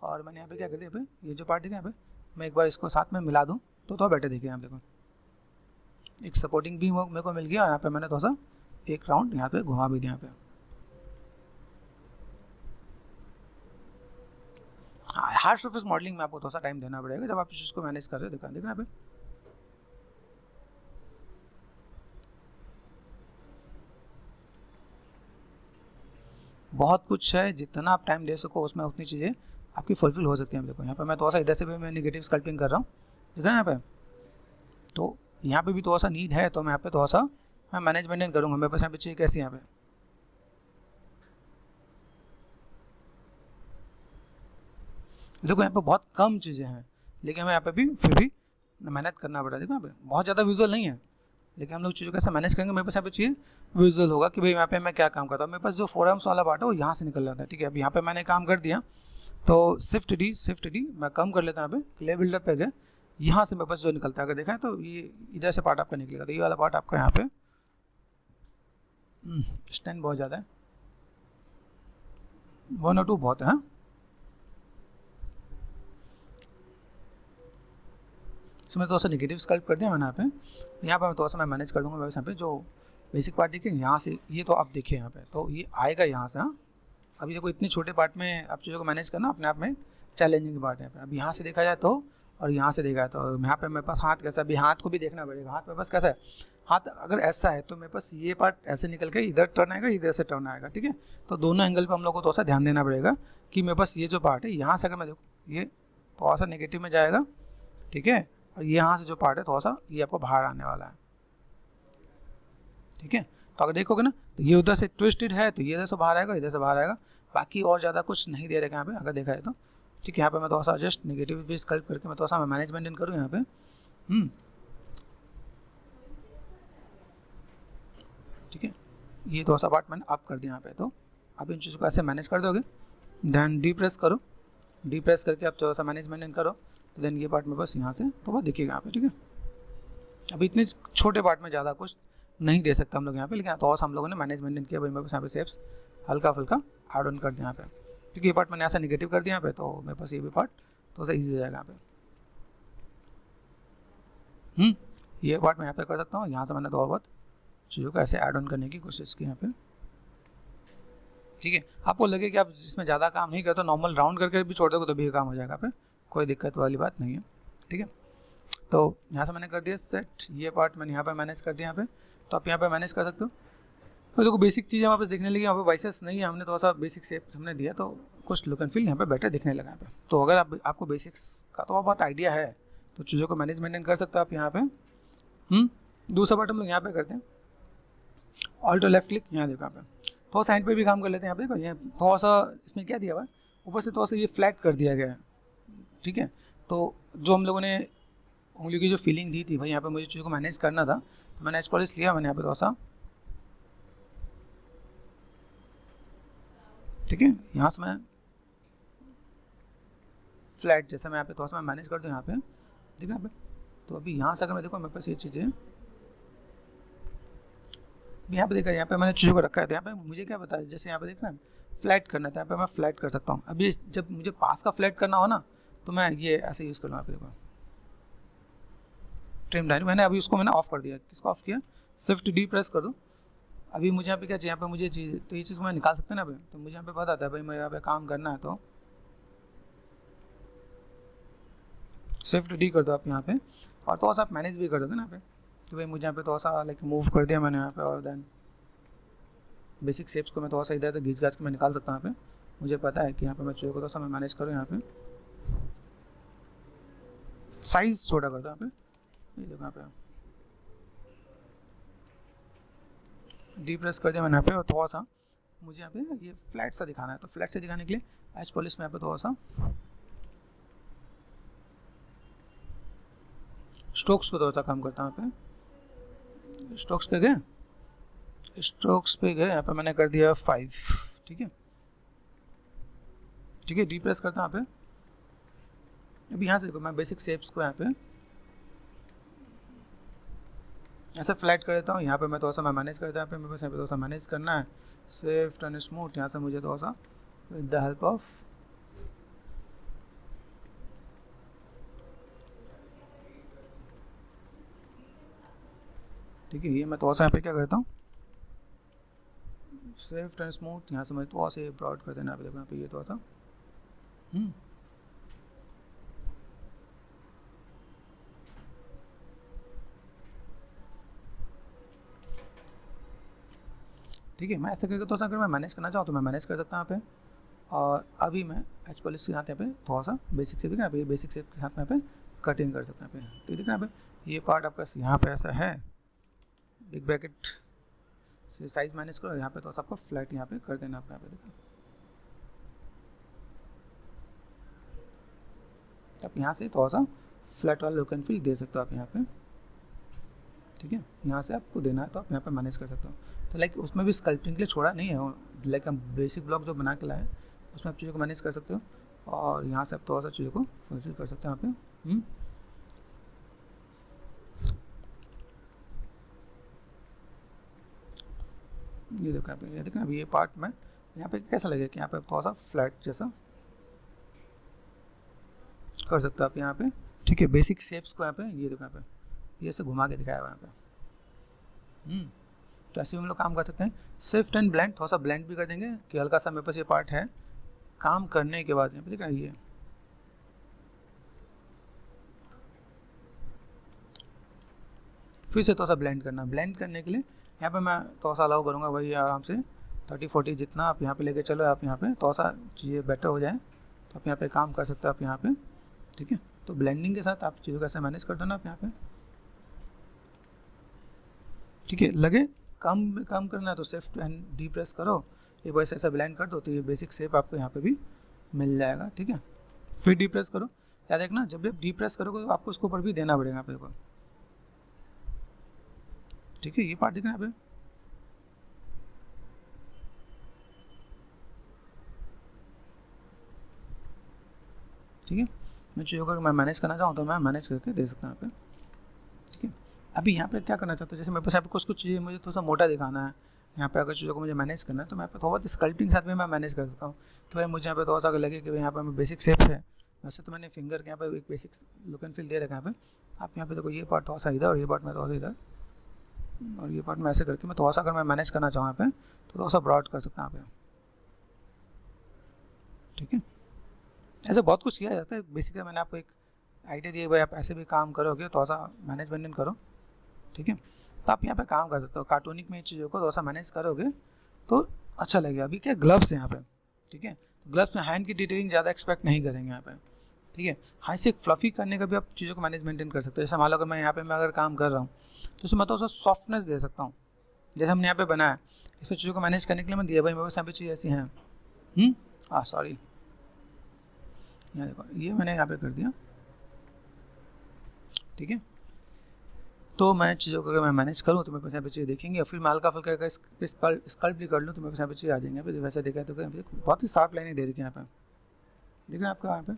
और मैंने यहाँ पे क्या कर दिया, यहाँ पे ये जो पार्ट दिखा यहाँ पे, मैं एक बार इसको साथ में मिला दूँ तो थोड़ा बेटर देखिए। यहाँ देखो एक सपोर्टिंग भी मेरे को मिल गया, और यहाँ पे मैंने थोड़ा सा एक राउंड यहाँ पे घुमा भी दिया। यहाँ पे हार्ड सरफेस मॉडलिंग में आपको थोड़ा सा टाइम देना पड़ेगा जब आप इस चीज़ को मैनेज कर रहे हो। देखना यहाँ पे बहुत कुछ है, जितना आप टाइम दे सको उसमें उतनी चीज़ें आपकी फुलफिल हो सकती हैं। देखो यहाँ पे मैं थोड़ा सा इधर से भी मैं नेगेटिव स्कल्पटिंग कर रहा हूँ, ठीक है यहाँ पे, तो यहाँ पे भी थोड़ा सा नीड है, तो मैं यहाँ पे थोड़ा सा मैं मैनेजमेंट करूँगा। मेरे पास यहाँ पे चाहिए कैसी, यहाँ पे देखो यहाँ पे बहुत कम चीज़ें हैं, लेकिन हमें यहाँ पे भी फिर भी मेहनत करना पड़ा है। देखो यहाँ पे बहुत ज़्यादा विजुअल नहीं है, लेकिन हम लोग चीज़ों कैसे मैनेज करेंगे। मेरे पास यहाँ पे चाहिए विजुअल होगा कि भाई यहाँ पे मैं क्या काम करता हूँ। मेरे पास जो फोरम्स वाला पार्ट है वो यहाँ से निकल जाता है, ठीक है। अब यहाँ पे मैंने काम कर दिया, तो शिफ्ट डी मैं कम कर लेता हूँ। यहाँ पे क्ले बिल्डअप पे गए, यहाँ से मेरे पास जो निकलता है अगर देखा है तो ये इधर से पार्ट आपका निकलेगा, तो ये वाला पार्ट आपका यहाँ पे स्टैंड बहुत ज़्यादा है, 1 और 2 बहुत है। हाँ, इसमें थोड़ा सा नेगेटिव स्कल्प कर दिया मैंने यहाँ पे मैं थोड़ा सा मैं मैनेज कर दूंगा। वैसे यहाँ पे जो बेसिक पार्ट देखिए यहाँ से, ये तो आप देखिए यहाँ पे, तो ये आएगा यहाँ से। हाँ, अभी देखो इतने छोटे पार्ट में आप चीज़ों को मैनेज करना अपने आप में चैलेंजिंग पार्ट है। यहाँ पे अब यहाँ से देखा जाए तो, और यहाँ से देखा जाए तो, यहाँ पे मेरे पास हाथ कैसा, अभी हाथ को भी देखना पड़ेगा। हाथ मेरे पास कैसा है, हाथ अगर ऐसा है तो मेरे पास ये पार्ट ऐसे निकल के इधर टर्न आएगा, इधर से टर्न आएगा, ठीक है। तो दोनों एंगल पे हम लोग को थोड़ा सा ध्यान देना पड़ेगा कि मेरे पास ये जो पार्ट है यहाँ से अगर मैं देखूँ ये थोड़ा सा नेगेटिव में जाएगा, ठीक है, और यहाँ से जो पार्ट है थोड़ा सा ये आपको बाहर आने वाला है, ठीक है। तो अगर देखोगे ना तो ये उधर से ट्विस्टेड है, तो ये इधर से बाहर आएगा, इधर से बाहर आएगा, बाकी और ज़्यादा कुछ नहीं दे रहा यहाँ पे अगर देखा है तो, ठीक है। यहाँ पे मैं थोड़ा सा जस्ट नेगेटिव भी स्कल्प करके मैं थोड़ा सा मैनेजमेंट करूँ यहाँ पे, ठीक है। ये थोड़ा सा पार्ट मैंने अप कर दिया यहाँ पे, तो आप इन चीज़ों को ऐसे मैनेज कर दोगे, देन डी प्रेस करो, डी प्रेस करके आप थोड़ा सा मैनेजमेंट करो, तो देन ये पार्ट में बस यहाँ से तो बस दिखेगा यहाँ पे, ठीक है। अभी इतने छोटे पार्ट में ज़्यादा कुछ नहीं दे सकते हम लोग यहाँ पे, लेकिन तो हम लोगों ने मैनेजमेंट किया भाई, मेरे पास यहाँ पे शेप्स हल्का फुल्का ऐड ऑन कर दिया यहाँ पे, क्योंकि ये पार्ट मैंने ऐसा निगेटिव कर दिया यहाँ पे, तो मेरे पास ये भी पार्ट तो सा ईजी हो जाएगा यहाँ पे। ये पार्ट मैं यहाँ पे कर सकता हूँ, यहाँ से मैंने थोड़ा बहुत चीज़ों को ऐसे ऐड ऑन करने की कोशिश की यहाँ पे, ठीक है। आपको लगे कि आप इसमें ज़्यादा काम नहीं करते, नॉर्मल राउंड करके भी छोड़ दोगे तो भी काम हो जाएगा यहाँ पे, कोई दिक्कत वाली बात नहीं है, ठीक है। तो यहाँ से मैंने कर दिया सेट, ये पार्ट मैंने यहाँ पे मैनेज कर दिया यहाँ पे, तो आप यहाँ पे मैनेज कर सकते हो। तो देखो बेसिक चीज़ें वहाँ पे देखने लगी, यहाँ पे बाइसेप्स नहीं है, हमने थोड़ा सा बेसिक शेप हमने दिया, तो कुछ लुक एंड फील यहाँ पे बेटर दिखने लगा यहाँ पे। तो अगर आपको बेसिक्स का तो बहुत आइडिया है, तो चीज़ों को मैनेज मेंटेन कर सकते हो आप यहाँ पे। दूसरा पार्ट हम लोग यहाँ पे करते हैं, ऑल्ट और लेफ्ट क्लिक, यहाँ देखो यहाँ पे थोड़ा साइड पे भी काम कर लेते हैं। यहाँ पे देखो ये थोड़ा सा इसमें क्या दिया हुआ है, ऊपर से थोड़ा सा ये फ्लैट कर दिया गया है, ठीक है। तो जो हम लोगों ने उंगली की जो फीलिंग दी थी भाई, यहाँ पे मुझे चीज़ों को मैनेज करना था, तो मैंने एज पॉलिश लिया, मैंने यहाँ पे थोड़ा सा, ठीक है। यहाँ से मैं फ्लैट जैसा मैं यहाँ पे थोड़ा सा मैं मैनेज कर दूँ यहाँ पे, ठीक है यहाँ पे। तो अभी यहाँ से अगर मैं देखो मेरे पास ये चीज़ें यहाँ पे देखा, यहाँ पे मैंने चीज़ों को रखा है, तो यहाँ पे मुझे क्या पता है, जैसे यहाँ पे देखना फ्लैट करना था, यहाँ पे मैं फ्लैट कर सकता हूँ। अभी जब मुझे पास का फ्लैट करना हो ना, तो मैं ये ऐसे यूज़ करूँ, यहाँ पे देखो ट्रिम डायरी, मैंने अभी उसको मैंने ऑफ कर दिया। किसको ऑफ किया, शिफ्ट डी प्रेस कर दो। अभी मुझे यहाँ पे क्या चाहिए, यहाँ पे मुझे चीज़, तो ये चीज़ मैं निकाल सकते हैं ना भाई, तो मुझे यहाँ पे पता था भाई मैं यहाँ पे काम करना है, तो शिफ्ट डी कर दो आप यहाँ पे, और थोड़ा सा आप मैनेज भी कर दोगे ना यहाँ पे, कि भाई मुझे यहाँ पे थोड़ा सा लाइक मूव कर दिया मैंने यहाँ पे, और देन बेसिक शेप्स को मैं थोड़ा सा इधर से घिस घास के मैं निकाल सकता हूँ यहाँ पे। मुझे पता है कि यहाँ पे मैं चीज़ों को थोड़ा सा मैं मैनेज करूँ, यहाँ पे साइज छोटा करता हूँ यहाँ पे, ये देखो यहाँ पे डी प्रेस कर दिया मैंने यहाँ पे, और थोड़ा सा मुझे यहाँ पे ये फ्लैट सा दिखाना है, तो फ्लैट से दिखाने के लिए एज पॉलिश में यहाँ पे थोड़ा सा स्ट्रोक्स को थोड़ा सा कम करता हूँ यहाँ पे। स्ट्रोक्स पे गए, स्ट्रोक्स पे गए, यहाँ पे मैंने कर दिया 5, ठीक है, ठीक है। डी प्रेस करता हूँ यहाँ पे। अभी यहाँ से देखो मैं बेसिक शेप्स को यहाँ पे ऐसे फ्लैट कर देता हूँ, यहाँ पे मैं थोड़ा सा मैं मैनेज करता हूँ, यहाँ पे मेरे पास यहाँ पे थोड़ा सा मैनेज करना है, स्विफ्ट एंड स्मूथ, यहाँ से मुझे थोड़ा सा विद द हेल्प ऑफ ठीक है, ये मैं थोड़ा सा यहाँ पे क्या करता हूँ, स्विफ्ट एंड स्मूथ, यहाँ से मैं थोड़ा सा ब्रॉड कर देना, यहाँ पे देखो यहाँ पे ये थोड़ा सा ठीक है। मैं ऐसे करके थोड़ा सा अगर मैं मैनेज करना चाहूँ तो मैं मैनेज कर सकता हूँ यहाँ पे। और अभी मैं एच पॉलिश के साथ यहाँ पे थोड़ा सा बेसिक शेप, यहाँ पे बेसिक शेप के साथ यहाँ पे कटिंग कर सकते हैं यहाँ पे, तो देखना यहाँ पे ये पार्ट आपका यहाँ पे ऐसा है, बिग ब्रैकेट से साइज मैनेज करो, यहाँ पे थोड़ा सा आपको फ्लैट यहाँ पे कर देना आपको, यहाँ पे देखो आप यहाँ से थोड़ा सा फ्लैट वाला लुक एंड फील दे सकते हो आप यहाँ पे, ठीक है। यहाँ से आपको देना है तो आप यहाँ पे मैनेज कर सकते हो। तो लाइक उसमें भी स्कल्पटिंग के लिए छोड़ा नहीं है, लाइक हम बेसिक ब्लॉक जो बना के लाए उसमें आप चीज़ों को मैनेज कर सकते हो, और यहाँ से आप थोड़ा सा चीज़ों को फुलफिल कर सकते हो यहाँ पे। ये देखो यहाँ पे, ये देखो अभी ये पार्ट में यहाँ पे कैसा लगेगा कि यहाँ पे थोड़ा सा फ्लैट जैसा कर सकते हो आप यहाँ पे, ठीक है। बेसिक शेप्स को यहाँ पे ये देखो यहाँ पे ये से घुमा के दिखाया हुआ यहाँ पे। तो ऐसे हम लोग काम कर सकते हैं। शिफ्ट एंड ब्लेंड, थोड़ा सा ब्लेंड भी कर देंगे कि हल्का सा मेरे पास ये पार्ट है, काम करने के बाद यहाँ पे देखा ये फिर से थोड़ा सा ब्लेंड करना। ब्लेंड करने के लिए यहाँ पे मैं थोड़ा सा अलाउ करूँगा वही आराम से 30-40 जितना आप यहाँ पे लेके चलो, आप यहाँ पे थोड़ा सा चीज़ें बेटर हो जाए तो आप यहाँ पे काम कर सकते हो आप यहाँ पे, ठीक है। तो ब्लेंडिंग के साथ आप चीज़ों को ऐसे मैनेज कर दो ना आप यहाँ पे, ठीक है। लगे काम करना है तो शिफ्ट एंड डी प्रेस करो, ये वैसे ऐसा ब्लेंड कर दो तो ये बेसिक शेप आपको यहाँ पे भी मिल जाएगा, ठीक है। फिर डी प्रेस करो, याद रखना जब भी आप डी प्रेस करोगे तो आपको उसके ऊपर भी देना पड़ेगा यहाँ पे देखो, ठीक है। ये पार्ट दिख रहा है यहाँ पे, ठीक है। मैं चीज़ों को मैं मैनेज करना चाहूँ तो मैं मैनेज करके दे सकता हूँ यहाँ पे, ठीक है। अभी यहाँ पे क्या करना चाहता हूँ, जैसे मेरे पास यहाँ पे कुछ चीज़ें मुझे थोड़ा सा मोटा दिखाना है, यहाँ पे अगर चीज़ों को मुझे मैनेज करना है तो मैं यहाँ पे थोड़ा बहुत स्कल्पटिंग के साथ भी मैं मैनेज कर सकता हूँ कि भाई मुझे यहाँ पे थोड़ा सा अगर लगे कि भाई यहाँ पे बेसिक शेप है। वैसे तो मैंने फिंगर के यहाँ पे एक बेसिक लुक एंड फील दे रखा है यहाँ पे। आप यहाँ पे देखो ये पार्ट थोड़ा सा इधर और ये पार्ट में थोड़ा सा इधर और ये पार्ट में ऐसे करके मैं थोड़ा सा अगर मैं मैनेज करना चाहूँ यहाँ पे तो थोड़ा सा ब्रॉड कर सकता हूँ यहाँ पे, ठीक है। ऐसे बहुत कुछ किया जाता है। बेसिकली मैंने आपको एक आइडिया दिया भाई आप ऐसे भी काम करोगे थोड़ा सा मैनेजमेंट करो, ठीक है। तो आप यहाँ पे काम कर सकते हो, कार्टूनिक में चीज़ों को थोड़ा सा मैनेज करोगे तो अच्छा लगेगा। अभी क्या ग्लव्स है यहाँ पे, ठीक है। तो ग्लव्स में हैंड की डिटेलिंग ज़्यादा एक्सपेक्ट नहीं करेंगे यहाँ पे, ठीक है। हाँ, इसे फ्लफी करने का भी आप चीज़ों को मैनेज मेंटेन कर सकते हो। जैसे मान लो अगर मैं यहाँ पे मैं अगर काम कर रहा हूँ तो उसमें मतलब उसको सॉफ्टनेस दे सकता हूँ। जैसे हमने यहाँ पे बनाया, इसमें चीज़ों को मैनेज करने के लिए मैं दिया भाई मेरे पास यहाँ पे चीज़ ऐसी हैं, सॉरी, यहाँ देखो ये मैंने यहाँ पे कर दिया, ठीक है। तो मैं चीज़ों को अगर मैं मैनेज करूँ तो मेरे पास यहाँ पे चीज़ें देखेंगे और फिर मैं हल्का फुल्का स्कल्प भी कर लूँ तो मेरे पास यहाँ पे चीज़ आ जाएंगे। यहाँ पे वैसे देखा तो बहुत ही शार्प लाइनें दे रखी है यहाँ पे, देख रहे हैं आपको यहाँ पे।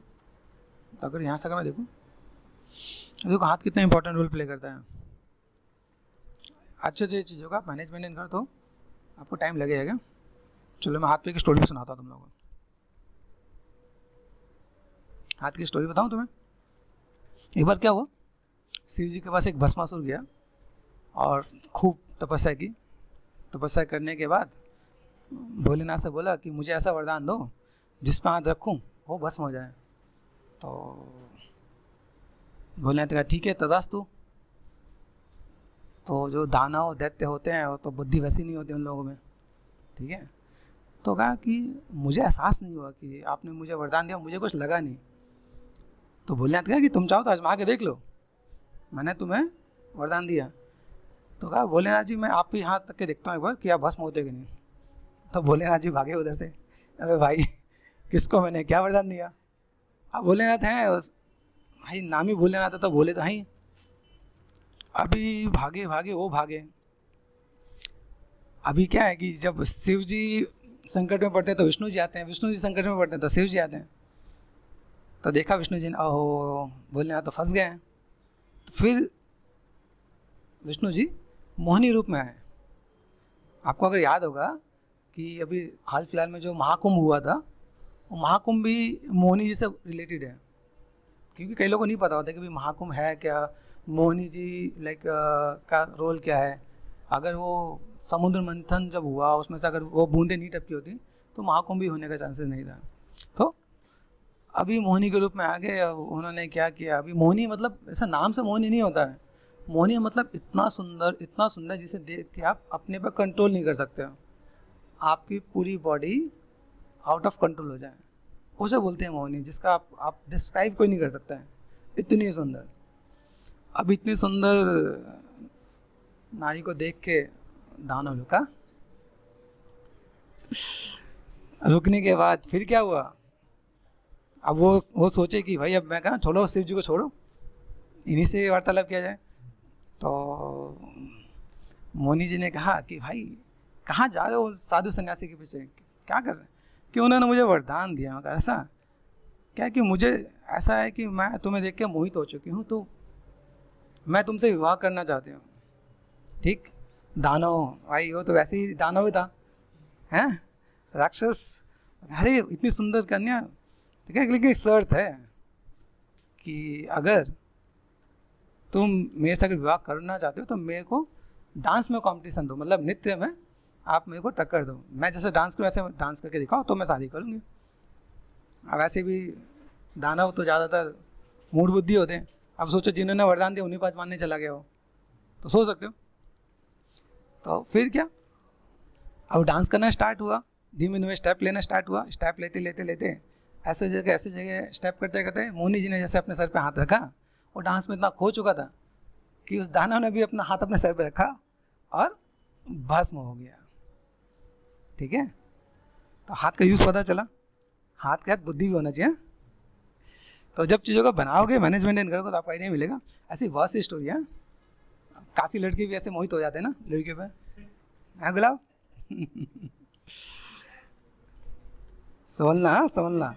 तो अगर यहाँ से अगर मैं देखो हाथ कितना इंपॉर्टेंट रोल प्ले करता है। अच्छे अच्छे चीज़ों का मैनेजमेंट कर तो आपको टाइम लगेगा। चलो मैं हाथ पे की स्टोरी भी सुनाता हूँ तुम लोगों को। हाथ की स्टोरी बताऊँ तुम्हें। एक बार क्या हुआ, शिव जी के पास एक भस्मासुर गया और खूब तपस्या की। तपस्या करने के बाद भोलेनाथ से बोला कि मुझे ऐसा वरदान दो जिस पर हाथ रखूँ वो भस्म हो जाए। तो भोलेनाथ ने कहा ठीक है तथास्तु। तो जो दानव दैत्य होते हैं वो तो बुद्धि वैसी नहीं होती उन लोगों में, ठीक है। तो कहा कि मुझे एहसास नहीं हुआ कि आपने मुझे वरदान दिया, मुझे कुछ लगा नहीं। तो भोलेनाथ कहा कि तुम चाहो तो आजमा के देख लो, मैंने तुम्हें वरदान दिया। तो कहा भोलेनाथ जी मैं आप ही हाथ तक के देखता हूँ एक बार कि आप भस्म होते कि नहीं। तो भोलेनाथ जी भागे उधर से, अरे भाई किसको मैंने क्या वरदान दिया। अब भोलेनाथ हैं भाई, नाम ही भोलेनाथ है तो भोले तो हैं। अभी भागे भागे वो भागे। अभी क्या है कि जब शिव जी संकट में पड़ते हैं तो विष्णु जी आते हैं, विष्णु जी संकट में पड़ते हैं तो शिव जी आते हैं। तो देखा विष्णु जी ने ओहो भोलेनाथ तो फंस गए हैं। तो फिर विष्णु जी मोहिनी रूप में आए। आपको अगर याद होगा कि अभी हाल फिलहाल में जो महाकुंभ हुआ था वो महाकुंभ भी मोहिनी जी से रिलेटेड है। क्योंकि कई लोगों को नहीं पता होता कि भाई महाकुंभ है क्या, मोहिनी जी का रोल क्या है। अगर वो समुद्र मंथन जब हुआ उसमें से अगर वो बूंदें नहीं टपकी होती तो महाकुंभ भी होने का चांसेस नहीं था। तो अभी मोहिनी के रूप में आ गए। उन्होंने क्या किया, अभी मोहिनी मतलब ऐसा नाम से मोहिनी नहीं होता है। मोहिनी मतलब इतना सुंदर जिसे देख के आप अपने पर कंट्रोल नहीं कर सकते हो, आपकी पूरी बॉडी आउट ऑफ कंट्रोल हो जाए, उसे बोलते हैं मोहिनी, जिसका आप डिस्क्राइब कोई नहीं कर सकता है, इतनी सुंदर। अब इतनी सुंदर नारी को देख के दानव रुका। रुकने के बाद फिर क्या हुआ, अब वो सोचे कि भाई अब मैं कहा छोड़ो शिव जी को छोड़ो, इन्हीं से वार्तालाप किया जाए। तो मोहिनी जी ने कहा कि भाई कहाँ जा रहे हो साधु सन्यासी के पीछे, क्या कर रहे हैं। कि उन्होंने मुझे वरदान दिया। मैं कहा ऐसा क्या कि मुझे ऐसा है कि मैं तुम्हें देख के मोहित हो चुकी हूँ, तो मैं तुमसे विवाह करना चाहती हूँ। ठीक, दानव भाई वो तो वैसे ही दानव ही था, हैं राक्षस। अरे इतनी सुंदर कन्या, ठीक है, लेकिन एक शर्त है कि अगर तुम मेरे से अगर विवाह करना चाहते हो तो मेरे को डांस में कंपटीशन दो, मतलब नृत्य में आप मेरे को टक्कर दो। मैं जैसे डांस करूँ वैसे डांस करके दिखाओ तो मैं शादी करूँगी। अब वैसे भी दानव तो ज़्यादातर मूड बुद्धि होते हैं। अब सोचो जिन्होंने वरदान दिया उन्हीं पास मानने चला गया हो, तो सोच सकते हो। तो फिर क्या, अब डांस करना स्टार्ट हुआ, धीमे धीमे स्टेप लेना स्टार्ट हुआ। स्टेप लेते लेते लेते ऐसे जगह स्टेप करते करते मोहिनी जी ने जैसे अपने सर पे हाथ रखा, वो डांस में इतना खो चुका था कि उस दानव ने भी अपना हाथ अपने सर पे रखा और भस्म हो गया। ठीक है, तो हाथ का यूज़ पता चला, हाथ के हाथ बुद्धि भी होना चाहिए। तो जब चीज़ों को बनाओगे मैनेजमेंट करोगे तो आपको आइडिया मिलेगा। ऐसी बहुत सी स्टोरी है, काफ़ी लड़के भी ऐसे मोहित हो जाते हैं ना लड़कियों पे। हाँ गुलाब संभलना, संभलना।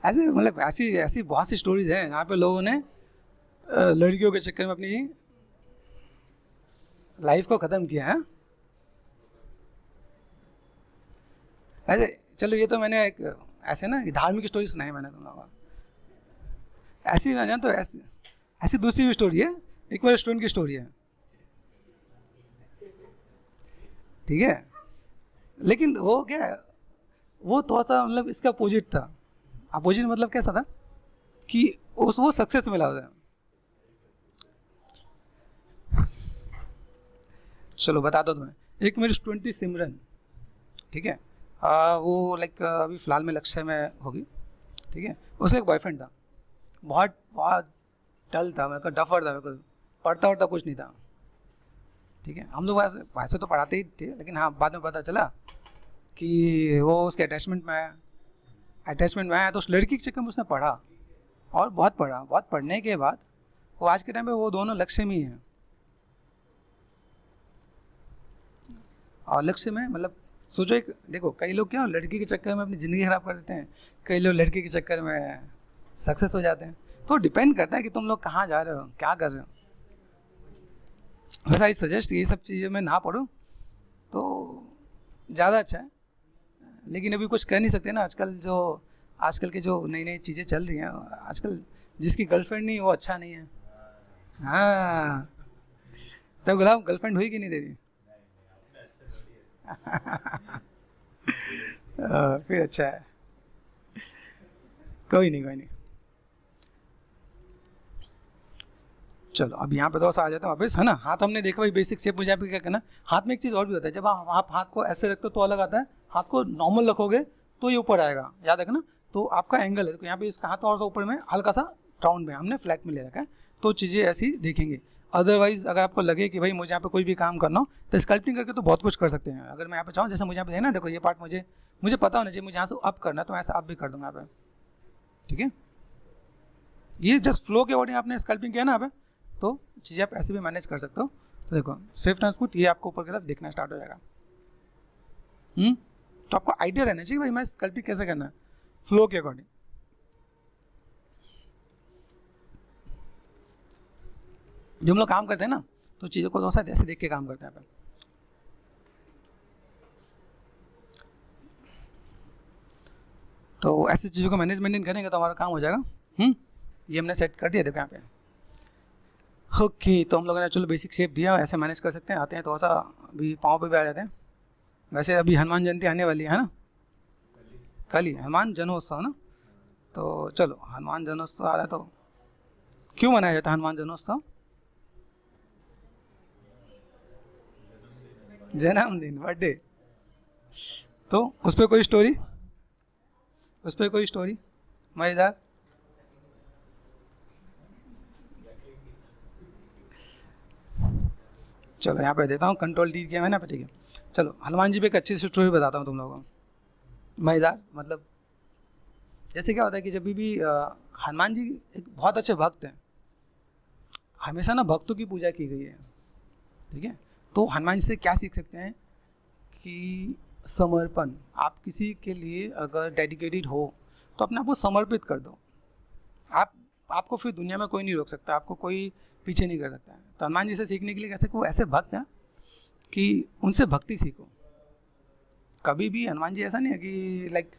ऐसे मतलब ऐसी ऐसी बहुत सी स्टोरीज हैं जहाँ पे लोगों ने लड़कियों के चक्कर में अपनी लाइफ को ख़त्म किया है। ऐसे चलो, ये तो मैंने एक ऐसे ना धार्मिक स्टोरी सुनाई मैंने तुम लोगों को। ऐसी मैंने तो ऐसी ऐसी दूसरी भी स्टोरी है, एक मेरे स्टूडेंट की स्टोरी है, ठीक है। लेकिन वो क्या है, वो थोड़ा सा मतलब इसका अपोजिट था। अपोजिट मतलब कैसा था कि वो सक्सेस मिला उसे। चलो बता दो तुम्हें, एक मेरी स्टूडेंट थी सिमरन, ठीक है। वो लाइक अभी फ़िलहाल में लक्ष्य में होगी, ठीक है। उसका एक बॉयफ्रेंड था, बहुत बहुत डल था, मेरे को डफर था, मेरे को पढ़ता वढ़ता कुछ नहीं था, ठीक है। हम लोग वैसे वैसे तो पढ़ाते ही थे, लेकिन हाँ बाद में पता चला कि वो उसके अटैचमेंट में आया तो उस लड़की के चक्कर में उसने पढ़ा, और बहुत पढ़ा। बहुत पढ़ने के बाद वो आज के टाइम पे वो दोनों लक्ष्य में ही हैं। और लक्ष्य में मतलब सोचो, एक देखो कई लोग क्या लड़की के चक्कर में अपनी ज़िंदगी खराब कर देते हैं, कई लोग लड़की के चक्कर में सक्सेस हो जाते हैं। तो डिपेंड करता है कि तुम लोग कहाँ जा रहे हो, क्या कर रहे हो। वैसा ही सजेस्ट ये सब चीज़ें में ना पढ़ो तो ज़्यादा अच्छा है। लेकिन अभी कुछ कर नहीं सकते ना, आजकल के जो नई नई चीज़ें चल रही हैं, आजकल जिसकी गर्लफ्रेंड नहीं वो अच्छा नहीं है। हाँ, तब गुलाम गर्लफ्रेंड हुई कि नहीं तेरी? फिर अच्छा है, कोई नहीं। चलो अब यहाँ पे थोड़ा सा आ जाता हूँ वापस, है ना। हाथ हमने देखा भाई बेसिक शेप, मुझे आपको क्या करना, हाथ में एक चीज़ और भी होता है। जब आप हाथ को ऐसे रखते हो तो अलग आता है, हाथ को नॉर्मल रखोगे तो ये ऊपर आएगा, याद रखना। तो आपका एंगल है, तो यहाँ पे इसका हाथ और सा ऊपर में हल्का सा राउंड में हमने फ्लैट में ले रखा है, तो चीज़ें ऐसी देखेंगे। अदरवाइज अगर आपको लगे कि भाई मुझे यहाँ पे कोई भी काम करना हो तो स्कल्पटिंग करके तो बहुत कुछ कर सकते हैं। अगर मैं यहाँ पे चाहूँ, जैसे मुझे यहाँ पे देखना, देखो ये पार्ट मुझे पता होना चाहिए, मुझे यहाँ से अप करना है तो मैं ऐसा अप भी कर दूंगा यहाँ पे, ठीक है। ये जस्ट फ्लो के अकॉर्डिंग आपने स्कल्पिंग किया ना यहाँ पे, तो चीज़ें आप ऐसे भी मैनेज कर सकते हो। तो देखो सेफ ट्रांसपोर्ट ये आपको ऊपर की तरफ दिखना स्टार्ट हो जाएगा। तो आपको आइडिया रहना चाहिए भाई मैं स्कल्पिंग कैसे करना है, फ्लो के अकॉर्डिंग। जो हम लोग काम करते हैं ना, तो चीज़ों को थोड़ा सा ऐसे देख के काम करते हैं अपन। तो ऐसी चीज़ों को मैनेजमेंट करेंगे तो हमारा काम हो जाएगा। ये हमने सेट कर दिया, देखो यहाँ पे। ओके, तो हम लोगों ने चलो बेसिक शेप दिया, ऐसे मैनेज कर सकते हैं। आते हैं थोड़ा सा अभी पाँव पे भी आ जाते हैं। वैसे अभी हनुमान जयंती आने वाली है ना, कल ही हनुमान जन्मोत्सव ना। तो चलो हनुमान जन्मोत्सव आ रहा है, तो क्यों मनाया जाता है हनुमान जन्मोत्सव? जन्मदिन, बर्थडे। तो उस पर कोई स्टोरी मज़ेदार? चलो यहाँ पे देता हूँ, कंट्रोल डी किया मैंने, ठीक है। चलो हनुमान जी पे एक अच्छी सी स्टोरी बताता हूँ तुम लोगों को, मज़ेदार। मतलब जैसे क्या होता है कि जब भी हनुमान जी एक बहुत अच्छे भक्त हैं, हमेशा ना भक्तों की पूजा की गई है, ठीक है। तो हनुमान जी से क्या सीख सकते हैं कि समर्पण, आप किसी के लिए अगर डेडिकेटेड हो तो अपने आप को समर्पित कर दो। आपको फिर दुनिया में कोई नहीं रोक सकता, आपको कोई पीछे नहीं कर सकता है। तो हनुमान जी से सीखने के लिए कैसे, वो ऐसे भक्त हैं कि उनसे भक्ति सीखो। कभी भी हनुमान जी ऐसा नहीं है कि लाइक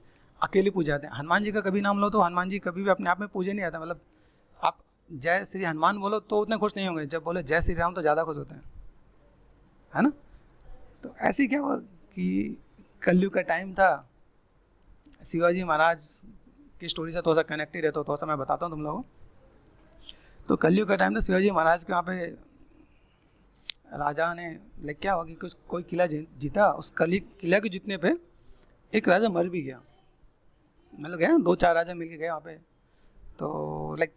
अकेले पूजा जाते हैं। हनुमान जी का कभी नाम लो तो हनुमान जी कभी भी अपने आप में पूजे नहीं आता। मतलब आप जय श्री हनुमान बोलो तो उतने खुश नहीं होंगे, जब बोले जय श्री राम तो ज़्यादा खुश होते हैं, है ना। तो ऐसे क्या हुआ कि कलयुग का टाइम था, शिवाजी महाराज की स्टोरी से थोड़ा सा कनेक्टेड है, तो थोड़ा सा मैं बताता हूँ तुम लोगों को। तो कलयुग का टाइम था, शिवाजी महाराज के वहाँ पे राजा ने लाइक क्या हुआ कि कोई किला जीता, उस किला के जीतने पे एक राजा मर भी गया। मतलब गया 2-4 राजा मिल के गए वहाँ पे, तो लाइक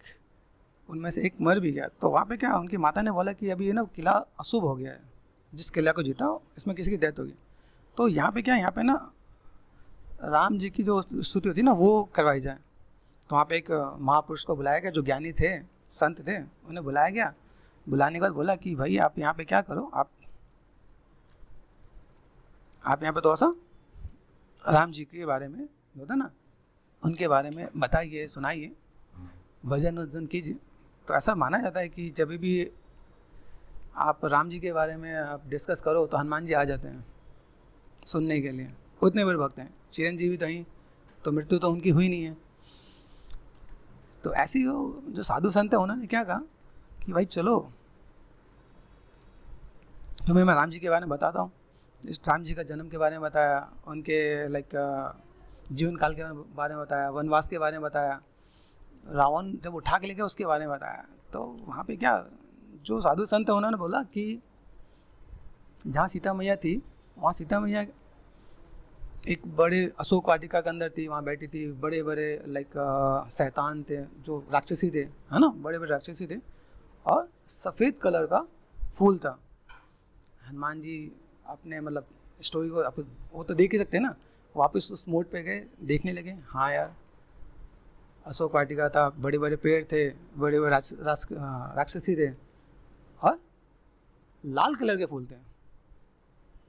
उनमें से एक मर भी गया। तो वहाँ पे क्या उनकी माता ने बोला कि अभी ये ना किला अशुभ हो गया है, जिस किला को जीता इसमें किसी की डेथ होगी। तो यहाँ पे क्या, यहाँ पे ना राम जी की जो स्तुति होती है ना वो करवाई जाए। तो वहाँ पे एक महापुरुष को बुलाया गया, जो ज्ञानी थे, संत थे, उन्हें बुलाया गया। बुलाने के बाद बोला कि भाई आप यहाँ पे क्या करो, आप यहाँ पे थोड़ा सा राम जी के बारे में होता ना उनके बारे में बताइए, सुनाइए, भजन वजन कीजिए। तो ऐसा माना जाता है कि जब भी आप राम जी के बारे में आप डिस्कस करो तो हनुमान जी आ जाते हैं सुनने के लिए, उतने बड़े भक्त हैं। चिरंजीवी तो ही, तो मृत्यु तो उनकी हुई नहीं है। तो ऐसी हो जो साधु संत है, उन्होंने क्या कहा कि भाई चलो तुम्हें मैं राम जी के बारे में बताता हूँ। इस राम जी का जन्म के बारे में बताया, उनके लाइक जीवन काल के बारे में बताया, वनवास के बारे में बताया, रावण जब उठा के ले गया उसके बारे में बताया। तो वहाँ पे क्या, जो साधु संत है उन्होंने बोला कि जहाँ सीता मैया थी, वहाँ सीता मैया एक बड़े अशोक वाटिका के अंदर थी, वहाँ बैठी थी। बड़े बड़े लाइक शैतान थे, जो राक्षसी थे, है ना, बड़े बड़े राक्षसी थे, और सफ़ेद कलर का फूल था। हनुमान जी अपने मतलब स्टोरी को आप वो तो देख ही सकते हैं ना, वापस उस मोड़ पे गए, देखने लगे, हाँ यार अशोक वाटिका था, बड़े बड़े पेड़ थे, बड़े बड़े राक्षसी थे, और लाल कलर के फूल थे।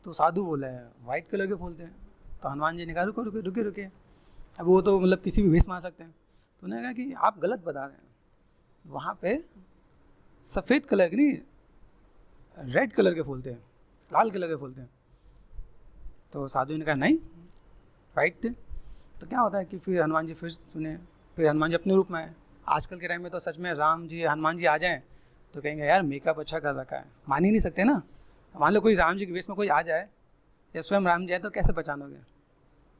तो साधु बोले वाइट कलर के फूल थे। तो हनुमान जी ने कहा रुको रुके रुके रुके, अब वो तो मतलब किसी भी वेश में आ सकते हैं। तो उन्होंने कहा कि आप गलत बता रहे हैं, वहाँ पे सफ़ेद कलर के नहीं, रेड कलर के फूल थे, लाल कलर के फूल थे। तो साधु ने कहा नहीं, वाइट थे। तो क्या होता है कि फिर हनुमान जी फिर सुने, फिर हनुमान जी अपने रूप में आए। आजकल के टाइम में तो सच में राम जी हनुमान जी आ जाएं तो कहेंगे यार मेकअप अच्छा कर रखा है, मान ही नहीं सकते ना। मान लो कोई राम जी के वेश में कोई आ जाए या स्वयं राम जी आए तो कैसे पहचानोगे?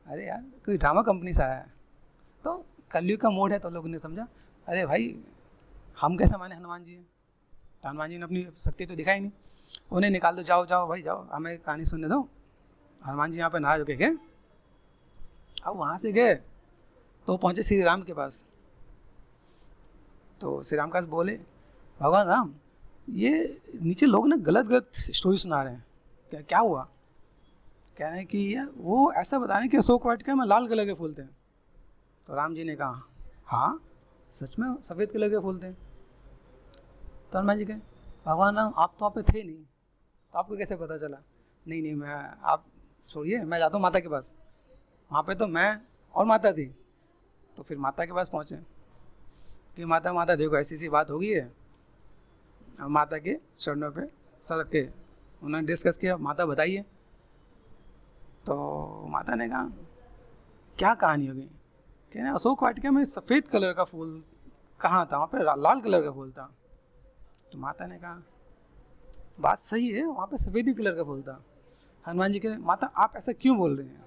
अरे यार कोई ड्रामा कंपनी से आया है। तो कलयुग का मोड है, तो लोगों ने समझा अरे भाई हम कैसे माने हनुमान जी हैं, तो हनुमान जी ने अपनी शक्ति तो दिखाई नहीं। उन्हें निकाल दो, जाओ जाओ भाई जाओ, हमें कहानी सुनने दो। हनुमान जी यहाँ पे नाराज होके गए। अब वहाँ से गए तो पहुँचे श्री राम के पास। तो श्री राम का बोले भगवान राम, ये नीचे लोग ना गलत गलत स्टोरी सुना रहे हैं, क्या क्या हुआ? कह रहे हैं कि यार वो ऐसा बता रहे हैं कि अशोक वाटिका में लाल कलर के फूल थे। तो राम जी ने कहा हाँ सच में सफ़ेद कलर के फूल थे। तो हनुमान जी कहे भगवान राम आप तो वहाँ पे थे नहीं, तो आपको कैसे पता चला? नहीं नहीं मैं, आप छोड़िए, मैं जाता हूँ माता के पास। वहाँ पे तो मैं और माता थी। तो फिर माता के पास पहुँचे कि माता माता देखो ऐसी सी बात हो गई है। माता के चरणों पे सर के उन्होंने डिस्कस किया, माता बताइए। तो माता ने कहा क्या कहानी हो गई? कह रहे अशोक वाटिका में सफ़ेद कलर का फूल कहाँ था, वहाँ पे लाल कलर का फूल था। तो माता ने कहा बात सही है, वहाँ पे सफ़ेद कलर का फूल था। हनुमान जी कह रहे माता आप ऐसा क्यों बोल रहे हैं?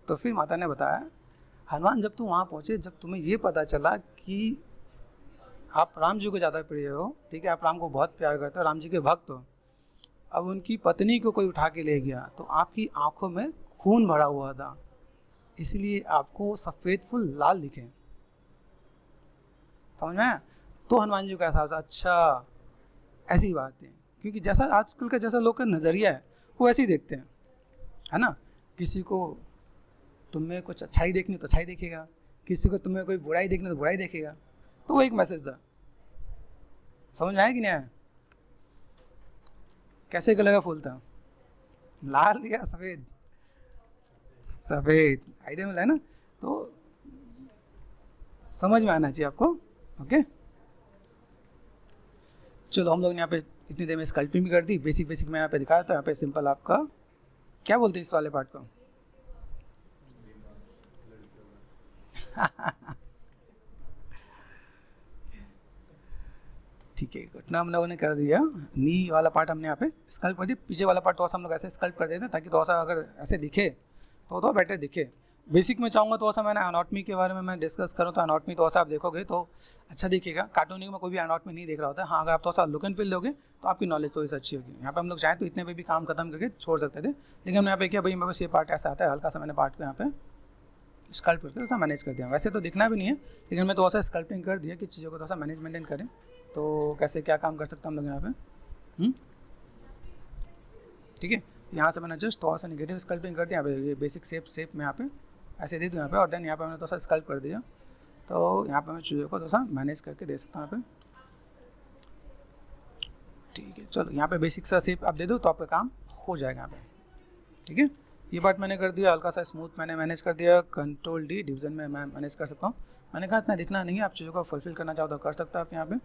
तो फिर माता ने बताया हनुमान जब तुम वहाँ पहुँचे, जब तुम्हें ये पता चला कि आप राम जी को ज़्यादा प्रिय हो, ठीक है, आप राम को बहुत प्यार करते हो, राम जी के भक्त हो, अब उनकी पत्नी को कोई उठा के ले गया तो आपकी आंखों में खून भरा हुआ था, इसलिए आपको सफ़ेद फूल लाल दिखे। समझ में आया? तो हनुमान जी का एहसास, अच्छा ऐसी बात है। क्योंकि जैसा आजकल का जैसा लोग का नज़रिया है वो ऐसे ही देखते हैं, है ना। किसी को तुम्हें कुछ अच्छाई देखनी तो अच्छाई देखेगा, किसी को तुम्हें कोई बुराई देखनी तो बुराई देखेगा। तो वो एक मैसेज था, समझ में आया कि नहीं आया? कैसे कलर का फूल था, लाल या सफ़ेद? सफ़ेद, आइडिया मिला है ना। तो समझ में आना चाहिए आपको। ओके चलो, हम लोग ने यहाँ पे इतनी देर में स्कल्पिंग भी कर दी, बेसिक बेसिक मैं यहाँ पे दिखाया था। यहाँ पे सिंपल आपका क्या बोलते हैं इस वाले पार्ट को? ठीक है, घटना हम लोगों ने कर दिया। नी वाला पार्ट हमने यहाँ पे स्कल्प कर दिया, पीछे वाला पार्ट थोड़ा सा हम लोग ऐसे स्कल्प कर देते हैं ताकि थोड़ा सा अगर ऐसे दिखे तो बेटर दिखे। बेसिक में चाहूँगा थोड़ा सा मैंने एनाटॉमी के बारे में मैं डिस्कस करूँ तो एनाटॉमी थोड़ा सा आप देखोगे तो अच्छा दिखेगा। कार्टूनिंग में कोई भी एनाटॉमी नहीं देख रहा होता है। हाँ, अगर आप थोड़ा सा लुक एंड फील दोगे तो आपकी नॉलेज थोड़ी सी अच्छी होगी। यहाँ पे हम लोग चाहें तो इतने पे भी काम खत्म करके छोड़ सकते थे, लेकिन हमने यहाँ पे किया भाई मैं बस ये पार्ट ऐसा आता है, हल्का सा मैंने पार्ट को यहाँ पे स्कल्प करके थोड़ा मैनेज कर दिया। वैसे तो दिखना भी नहीं है, लेकिन मैं थोड़ा सा स्कल्पिंग कर दिया कि चीज़ों को थोड़ा सा मैनेज मेंटेन करें। तो कैसे क्या काम कर सकते हैं हम लोग यहाँ पे, ठीक है। यहाँ से मैंने जस्ट थोड़ा सा नेगेटिव स्कल्पिंग कर दिया। यहाँ पे ये बेसिक शेप में यहाँ पे ऐसे दे दूँ यहाँ पे, और देन यहाँ पे मैंने थोड़ा सा स्कल्प कर दिया। तो यहाँ पे मैं चीज़ों को थोड़ा सा मैनेज करके दे सकता हूँ यहाँ पे, ठीक है। चलो यहाँ पे बेसिक सा शेप आप दे दो तो आपका काम हो जाएगा यहाँ पे, ठीक है। ये पार्ट मैंने कर दिया, हल्का सा स्मूथ मैंने मैनेज कर दिया, कंट्रोल डी डिवीजन में मैं मैनेज कर सकता हूँ। मैंने कहा इतना दिखना नहीं है, आप चीज़ों को फुलफिल करना चाहो तो कर सकते हो आप यहाँ पे।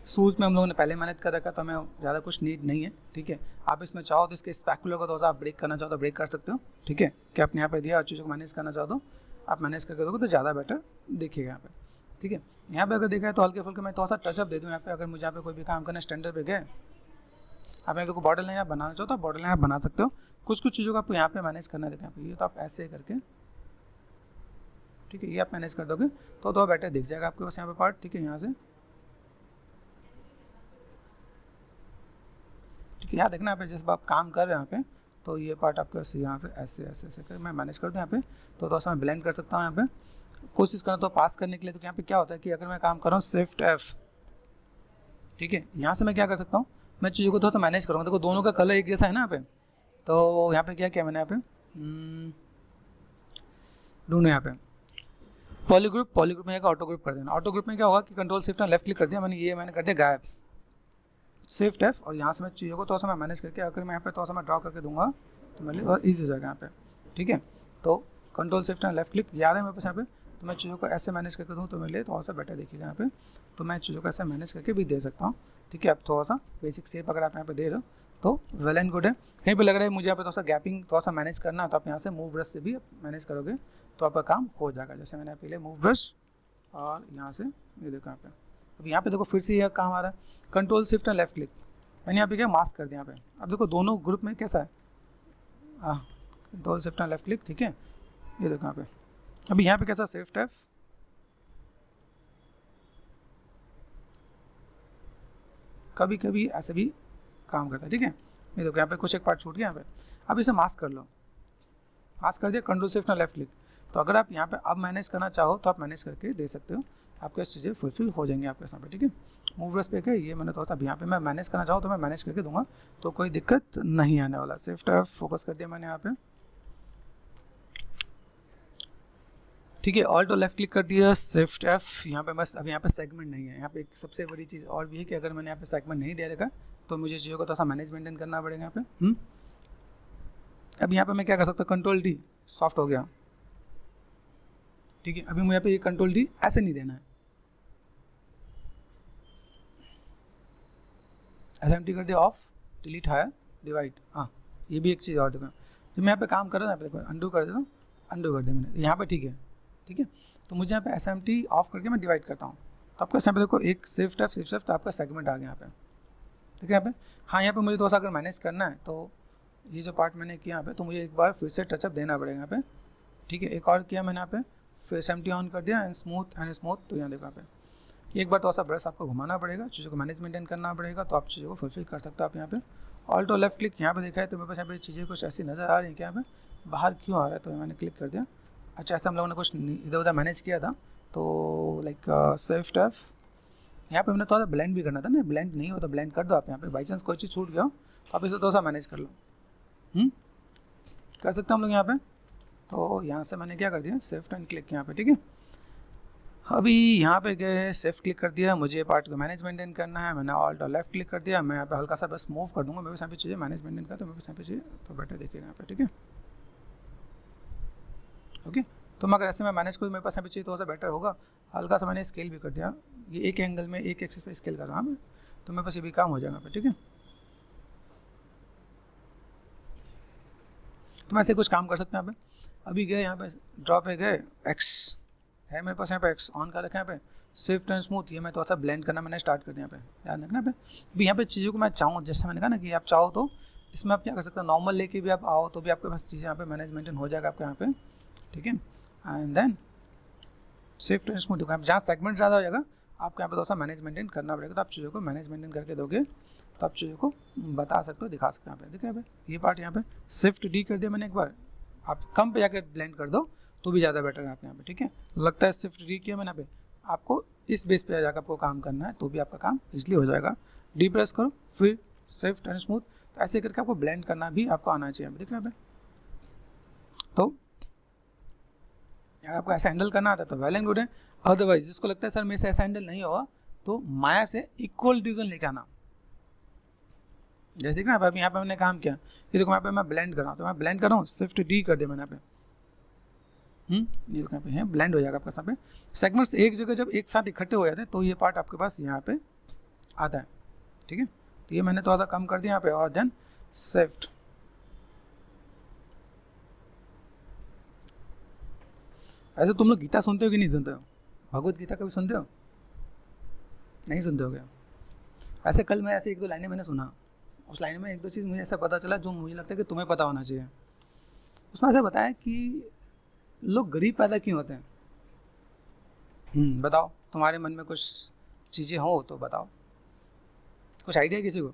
शूज़ में हम लोगों ने पहले मैनेज कर रखा, तो हमें ज़्यादा कुछ नीड नहीं है, ठीक है। आप इसमें चाहो तो इसके स्पैकुलर को थोड़ा सा आप ब्रेक करना चाहो तो ब्रेक कर सकते हो, ठीक है। कि आपने यहाँ पे दिया, चीज़ों को मैनेज करना चाहो तो आप मैनेज करके दोगे तो ज़्यादा बेटर देखिएगा यहाँ पे, ठीक है। यहाँ पे अगर देखा है तो हल्के फुल्के मैं थोड़ा सा टचअप दे दूँ यहाँ पे। अगर मुझे यहाँ पे कोई भी काम करना स्टैंडर्ड पे गए, आप यहाँ देखो बॉर्डर लाइन आप बनाना चाहो तो आप बॉर्डर लाइन आप बना सकते हो। कुछ कुछ चीज़ों को आपको यहाँ पे मैनेज करना है, यहाँ पे ये तो आप ऐसे करके, ठीक है, ये आप मैनेज कर दोगे तो बेटर दिख जाएगा आपके पास यहाँ पे पार्ट, ठीक है। यहाँ से ठीक है, यहाँ देखना यहाँ पे जैसे आप काम कर रहे हैं यहाँ पे, तो ये पार्ट आपके पास यहाँ पे ऐसे ऐसे ऐसे कर मैं मैनेज कर दूँ यहाँ पे, तो थोड़ा सा मैं ब्लेंड कर सकता हूँ यहाँ पे। कोशिश करना तो पास करने के लिए, तो यहाँ पे क्या होता है कि अगर मैं काम कर रहा हूँ शिफ्ट F, ठीक है, यहाँ से मैं क्या कर सकता हूँ, मैं चीज़ों को थोड़ा सा मैनेज करूँगा। देखो दोनों का कलर एक जैसा है ना यहाँ पे, तो यहाँ पे क्या किया मैंने यहाँ पे ढूंढो यहाँ पे पॉलीग्रुप में ऑटो ग्रुप कर देना। ऑटो ग्रुप में क्या होगा कि कंट्रोल शिफ्ट लेफ्ट क्लिक कर दिया मैंने, ये मैंने कर दिया गायब, शिफ्ट F, और यहाँ से मैं चीज़ों को थोड़ा सा मैं मैनेज करके, अगर मैं यहाँ पे थोड़ा सा मैं ड्रॉ करके दूंगा तो मेरे लिए और ईजी हो जाएगा यहाँ पे, ठीक है। तो कंट्रोल शिफ्ट लेफ्ट क्लिक याद है मेरे पास यहाँ पे, तो मैं चीज़ों को ऐसे मैनेज करके दूँ तो मेरे लिए थोड़ा सा बेटर देखिएगा यहाँ पे। तो मैं चीज़ों को ऐसे मैनेज करके भी दे सकता हूँ, ठीक है। अब थोड़ा सा बेसिक शेप अगर आप यहाँ पे दे रहे हो तो वेल एंड गुड है। कहीं पे लग रहा है मुझे यहाँ पे थोड़ा सा गैपिंग थोड़ा सा मैनेज करना है, तो आप यहाँ से मूव ब्रश से भी मैनेज करोगे तो आपका काम हो जाएगा। जैसे मैंने पहले मूव ब्रश और यहाँ से ये देखो यहाँ पे, अब यहाँ पे देखो फिर से यह काम आ रहा है, control shift and left click, मैंने यहाँ पे क्या मास्क कर दिया यहाँ पे। अब देखो दोनों ग्रुप में कैसा है, control shift and left click, ठीक है, ये देखो यहाँ पे। अभी यहाँ पे कैसा शिफ्ट F, कभी कभी ऐसे भी काम करता है, ठीक है। ये देखो यहाँ पे कुछ एक पार्ट छूट गया यहाँ पे। अब इसे मास्क कर लो, मास्क कर दिया, control shift and left click. तो अगर आप यहाँ पे अब मैनेज करना चाहो तो आप मैनेज करके दे सकते हो, आपके चीज़ें फुलफिल हो जाएंगी आपके साथ पे, ठीक है। मूव ब्रश पे ये मैंने थोड़ा सा यहाँ पे मैं मैनेज करना चाहूँ तो मैं मैनेज करके दूंगा, तो कोई दिक्कत नहीं आने वाला। शिफ्ट F फोकस कर दिया मैंने यहाँ पे, ठीक है। ऑल्ट और लेफ्ट क्लिक कर दिया, शिफ्ट F। यहाँ पे बस अब यहाँ पे सेगमेंट नहीं है। यहाँ पे एक सबसे बड़ी चीज़ और भी है कि अगर मैंने यहाँ पे सेगमेंट नहीं दे रखा तो मुझे चीज़ों को थोड़ा सा मैनेज मेंटेन करना पड़ेगा यहाँ पे। अब यहाँ पे मैं क्या कर सकता हूँ, कंट्रोल D सॉफ्ट हो गया, ठीक है। अभी मुझे यहाँ पे ये कंट्रोल D ऐसे नहीं देना है, SMT कर दिया ऑफ, डिलीट हायर डिवाइड। हाँ ये भी एक चीज़ और देखो, जब मैं यहाँ पे काम कर रहा हूँ यहाँ पे देखो अंडू कर देता हूँ, अंडू कर दिया मैंने यहाँ पे, ठीक है, ठीक है। तो मुझे यहाँ पे SMT ऑफ करके मैं डिवाइड करता हूँ, तो आपका यहाँ पे देखो एक शिफ्ट F तो आपका सेगमेंट आ गया यहाँ पे, ठीक है। यहाँ पे हाँ यहाँ पे मुझे थोड़ा सा अगर मैनेज करना है तो ये जो पार्ट मैंने किया यहाँ पे, तो मुझे एक बार फिर से टचअप देना पड़ेगा यहाँ पे, ठीक है। एक और किया मैंने यहाँ पे, फिर SMT ऑन कर दिया एंड स्मूथ, तो यहाँ देखो यहाँ पे एक बार थोड़ा सा ब्रश आपको घुमाना पड़ेगा, चीज़ों को मैनेज मेंटेन करना पड़ेगा, तो आप चीज़ों को फुलफिल कर सकते हो आप यहाँ पे। ऑल्ट और लेफ्ट क्लिक यहाँ पे देखा है तो मेरे पास यहाँ पे चीज़ें कुछ ऐसी नज़र आ रही हैं कि यहाँ पे बाहर क्यों आ रहा है, तो मैंने क्लिक कर दिया। अच्छा ऐसा हम लोगों ने कुछ इधर उधर मैनेज किया था, तो लाइक शिफ्ट F, यहाँ पे मैंने थोड़ा सा ब्लेंड भी करना था ना, ब्लेंड नहीं हो तो ब्लेंड कर दो आप यहाँ पे, बाई चांस कोई चीज़ छूट गया हो तो आप इसे थोड़ा सा मैनेज कर लो, कर सकते हैं हम लोग यहाँ पे। तो यहाँ से मैंने क्या कर दिया, शिफ्ट एंड क्लिक यहाँ पे, ठीक है। अभी यहाँ पे गए, शिफ्ट क्लिक कर दिया, मुझे पार्ट को मैनेज मेंटेन करना है, मैंने ऑल्ट और लेफ्ट क्लिक कर दिया। मैं यहाँ पे हल्का सा बस मूव कर दूंगा, मेरे यहाँ पे चीज़ें मैनेज मेंटेन करता हूँ, मेरे यहाँ पे चीज़ें तो बेटर देखिएगा यहाँ पे, ठीक है, ओके। तो मैं अगर ऐसे मैं मैनेज करूँ, मेरे पास यहाँ पे चाहिए थोड़ा सा बेटर होगा। हल्का सा मैंने स्केल भी कर दिया, ये एक एंगल में एक एक्सिस पे स्केल कर रहा हूँ, तो मेरे पास ये भी काम हो जाएगा यहाँ पे, ठीक है। तो मैं ऐसे कुछ काम कर सकते हैं यहाँ पे। अभी गए यहाँ पे ड्रॉ पे गए, एक्स है मेरे पास यहाँ पे, एक्स ऑन कर रखा है यहाँ पे, शिफ्ट एंड स्मूथ, ये मैं थोड़ा सा ब्लेंड करना मैंने स्टार्ट कर दिया यहाँ पे, ध्यान रखना यहाँ पे। अभी यहाँ पे चीज़ों को मैं चाहूँ, जैसे मैंने कहा ना कि आप चाहो तो इसमें आप क्या कर सकते हो, नॉर्मल लेके भी आप आओ तो भी आपके पास चीज़ें यहाँ पे मैनेज मेंटेन हो जाएगा आपके यहाँ पे, ठीक है। And then shift and smooth, जहाँ सेगमेंट ज़्यादा हो जाएगा आपको यहाँ पे थोड़ा सा मैनेज मेंटेन करना पड़ेगा, तो आप चीज़ों को मैनेज मेंटेन करके दोगे तो आप चीज़ों को बता सकते हो, दिखा सकते हो यहाँ पे, देखिए यहाँ पे ये पार्ट यहाँ पे शिफ्ट D कर दिया मैंने एक बार, आप कम पे जाकर ब्लेंड कर दो तो भी ज़्यादा बेटर है आपके यहाँ पे, ठीक है। लगता है शिफ्ट D किया मैंने यहाँ पे, आपको इस बेस पे जाकर आपको काम करना है तो भी आपका काम इजीली हो जाएगा। D प्रेस करो, फिर शिफ्ट एंड स्मूथ, तो ऐसे करके आपको ब्लेंड करना भी आपको आना चाहिए, देख रहे हैं। तो अगर आपको ऐसा हैंडल करना आता है तो वेल एंड गुड है, अदरवाइज जिसको लगता है सर मेरे से ऐसा हैंडल नहीं होगा तो माया से इक्वल डिवीजन लेके आना, जैसे दिख रहा है, यहाँ पे मैंने काम किया, ये देखो यहाँ पे मैं ब्लेंड कर रहा हूँ, तो मैं ब्लेंड कर रहा हूँ, शिफ्ट डी कर दिया मैंने यहाँ पे, ये देखो यहाँ पे है ब्लेंड हो जाएगा आपका। यहाँ पे सेगमेंट्स एक जगह जब एक साथ इकट्ठे हो जाते हैं तो ये पार्ट आपके पास यहाँ पे आता है, ठीक है। तो ये मैंने थोड़ा सा कम कर दिया यहाँ पे, और देन शिफ्ट। ऐसे तुम लोग गीता सुनते हो कि नहीं सुनते हो? भगवत गीता कभी सुनते हो? नहीं सुनते हो क्या? ऐसे कल मैं ऐसे एक दो लाइनें मैंने सुना, उस लाइन में एक दो चीज़ मुझे ऐसा पता चला जो मुझे लगता है कि तुम्हें पता होना चाहिए। उसमें ऐसा बताया कि लोग गरीब पैदा क्यों होते हैं। बताओ, तुम्हारे मन में कुछ चीज़ें हो तो बताओ, कुछ आइडिया किसी को?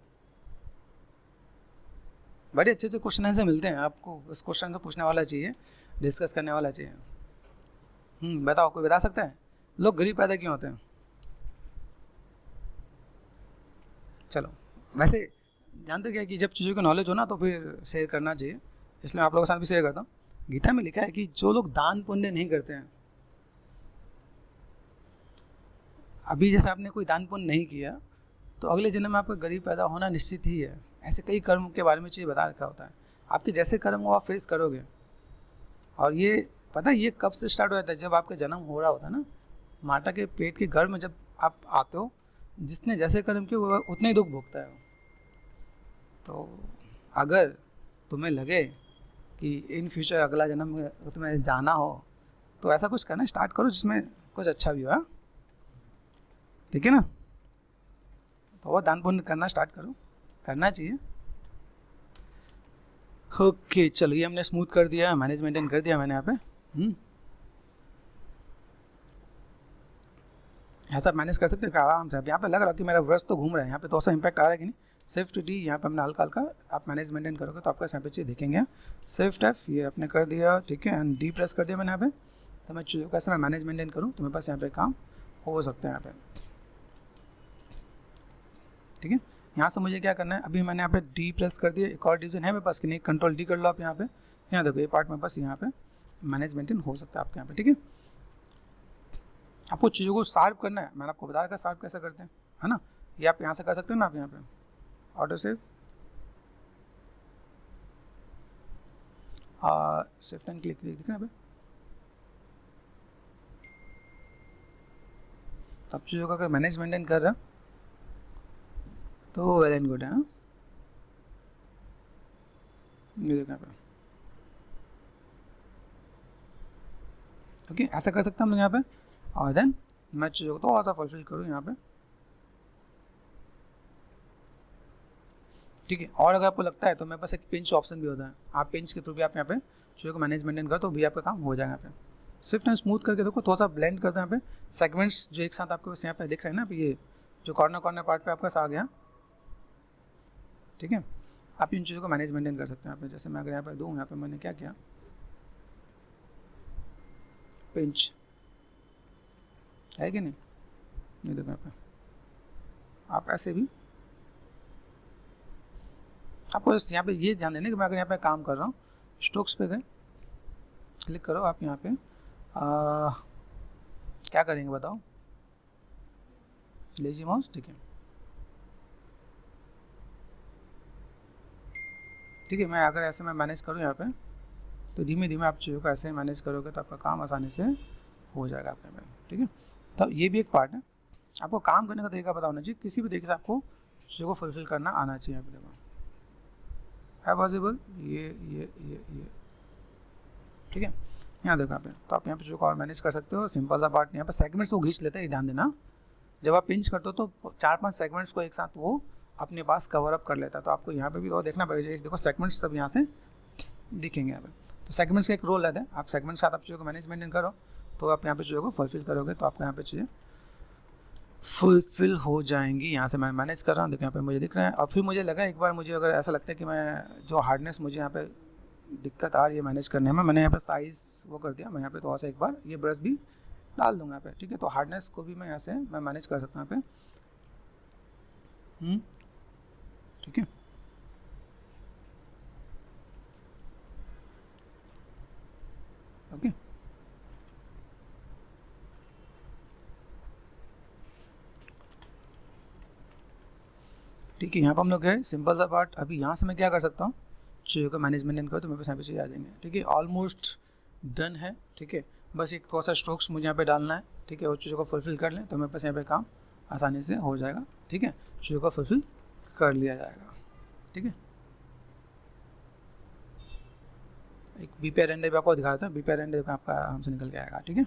बड़े अच्छे अच्छे क्वेश्चन आंसर मिलते हैं आपको, उस क्वेश्चन से पूछने वाला चाहिए, डिस्कस करने वाला चाहिए। बताओ, कोई बता सकता है लोग गरीब पैदा क्यों होते हैं? चलो, वैसे जानते क्या कि जब चीज़ों का नॉलेज हो ना तो फिर शेयर करना चाहिए, इसलिए आप लोगों के साथ भी शेयर करता हूँ। गीता में लिखा है कि जो लोग दान पुण्य नहीं करते हैं, अभी जैसे आपने कोई दान पुण्य नहीं किया तो अगले जन्म में आपका गरीब पैदा होना निश्चित ही है। ऐसे कई कर्म के बारे में चीज़ बता रखा होता है, आपके जैसे कर्म वो आप फेस करोगे। और ये पता है ये कब से स्टार्ट हो जाता है? जब आपका जन्म हो रहा होता है ना, माता के पेट के गर्भ में जब आप आते हो, जिसने जैसे कर्म किए वो उतने ही दुख भोगता है। तो अगर तुम्हें लगे कि इन फ्यूचर अगला जन्म में तुम्हें जाना हो तो ऐसा कुछ करना स्टार्ट करो जिसमें कुछ अच्छा भी हो, ठीक है ना। तो वो दान पुण्य करना स्टार्ट करो, करना चाहिए। ओके चलो, ये हमने स्मूथ कर दिया, मैनेज मेंटेन कर दिया मैंने यहाँ पे। यहाँ सब मैनेज कर सकते हैं आराम से। अब यहाँ पे लग रहा है कि मेरा ब्रश तो घूम रहा है, यहाँ पे तो ऐसा इंपैक्ट आ रहा है कि नहीं। शिफ्ट डी यहाँ पे हमने हल्का हल्का, आप मैनेज मेंटेन करोगे तो आपका यहाँ पे चीज़ दिखेंगे। शिफ्ट एफ ये आपने कर दिया, ठीक है, एंड डी प्रेस कर दिया मैंने यहाँ पे। तो मैं चीज़ों कैसे मैं मैनेज मेंटेन करूँ तो मेरे पास यहाँ पे काम हो सकता है यहाँ पे, ठीक है। यहाँ से मुझे क्या करना है, अभी मैंने यहाँ पे डी प्रेस कर दिया, एक और डिवीजन है मेरे पास कि नहीं, कंट्रोल डी कर लो आप यहाँ पे। यहाँ देखो ये पार्ट मेरे पास यहाँ पे मैनेज मेंटेन हो सकता है आपके यहाँ पे, ठीक है। आपको चीज़ों को शार्प करना है, मैंने आपको बता रखा शार्प कैसे करते हैं, है ना। ये आप यहाँ से कर सकते हो ना, आप यहाँ पे auto save, shift and click दिख रहा है। अब चीज़ों का अगर मैनेज मेंटेन कर रहा तो वेल एंड गुड है। ये देखना पे, ओके ऐसा कर सकते हैं हम लोग यहाँ पे। और देन मैं चीज़ों को थोड़ा सा फुलफिल करूँ यहाँ पे, ठीक है। और अगर आपको लगता है तो मेरे पास एक पिंच ऑप्शन भी होता है, आप पिंच के थ्रू भी आप यहाँ पे चीज़ों को मैनेज मेंटेन करो तो भी आपका काम हो जाएगा यहाँ पे। शिफ्ट एंड स्मूथ करके देखो, थोड़ा सा ब्लेंड करते हैं यहाँ पे सेगमेंट्स जो एक साथ आपके पास यहाँ पे दिख रहे हैं ना, ये जो कॉर्नर कॉर्नर पार्ट पे आपका आ गया, ठीक है। आप इन चीज़ों को मैनेज मेंटेन कर सकते हैं यहाँ पे। जैसे मैं अगर यहाँ पे दूँ, यहाँ पे मैंने क्या किया, पिंच है कि नहीं, ये देखो यहाँ पे आप ऐसे भी, आपको यहाँ पे ये ध्यान देना कि मैं अगर यहाँ पे काम कर रहा हूँ, स्ट्रोक्स पे गए, क्लिक करो आप यहाँ पे, क्या करेंगे बताओ, लेजी माउस, ठीक है, ठीक है। मैं अगर ऐसे मैं मैनेज करूँ यहाँ पे तो धीमे धीमे आप चीज़ों को ऐसे मैनेज करोगे तो आपका काम आसानी से हो जाएगा आपके में, ठीक है। तो ये भी एक पार्ट है, आपको काम करने का तरीका पता होना चाहिए, किसी भी तरीके से आपको चीज़ों को फुलफिल करना आना चाहिए। यहाँ पे देखो है पॉसिबल, ये ठीक है। यहाँ देखो यहाँ पे, तो आप यहाँ पे चीज़ों को और मैनेज कर सकते हो, सिंपल सा पार्ट। यहाँ पे सेगमेंट्स को खींच लेते हैं, ध्यान देना, जब आप पिंच करते हो तो 4-5 सेगमेंट्स को एक साथ वो अपने पास कवर अप कर लेता है। तो आपको यहाँ पे भी तो देखना पड़ेगा, देखो सेगमेंट्स सब यहाँ से दिखेंगे यहाँ पे। तो सेगमेंट्स का एक रोल रहता है, आप सेगमेंट्स के साथ आप चीज़ों को मैनेज मेंटेन करो तो आप यहाँ पे चीज़ों को फुलफिल करोगे तो आपको यहाँ पे चीज़ें फुलफिल हो जाएंगी। यहाँ से मैं मैनेज कर रहा हूँ, देखो यहाँ पे मुझे दिख रहा है। और फिर मुझे लगा एक बार, मुझे अगर ऐसा लगता है कि मैं जो हार्डनेस मुझे यहाँ पे दिक्कत आ रही है मैनेज करने में, मैंने यहाँ पे साइज़ वो कर दिया, मैं यहाँ पे थोड़ा सा एक बार ये ब्रश भी डाल दूंगा यहाँ पे, ठीक है। तो हार्डनेस को भी मैं यहाँ से मैं मैनेज कर सकता हूँ यहाँ पे, ठीक है। ओके ठीक है। यहाँ पर हम लोग गए, सिंपल सा पार्ट। अभी यहाँ से मैं क्या कर सकता हूँ, चीज़ों का मैनेजमेंट करो तो मेरे पास यहाँ पे चीज़ें आ जाएंगे। ठीक है, ऑलमोस्ट डन है। ठीक है, बस एक थोड़ा सा स्ट्रोक्स मुझे यहाँ पे डालना है। ठीक है, और चीज़ों को फुलफिल कर लें तो मेरे पास यहाँ पे काम आसानी से हो जाएगा। ठीक है, चीज़ों को फुलफिल कर लिया जाएगा। ठीक है, एक बीपीआर रेंडर भी आपको दिखाया था, बीपीआर रेंडर आपका आराम से निकल के आएगा। ठीक है।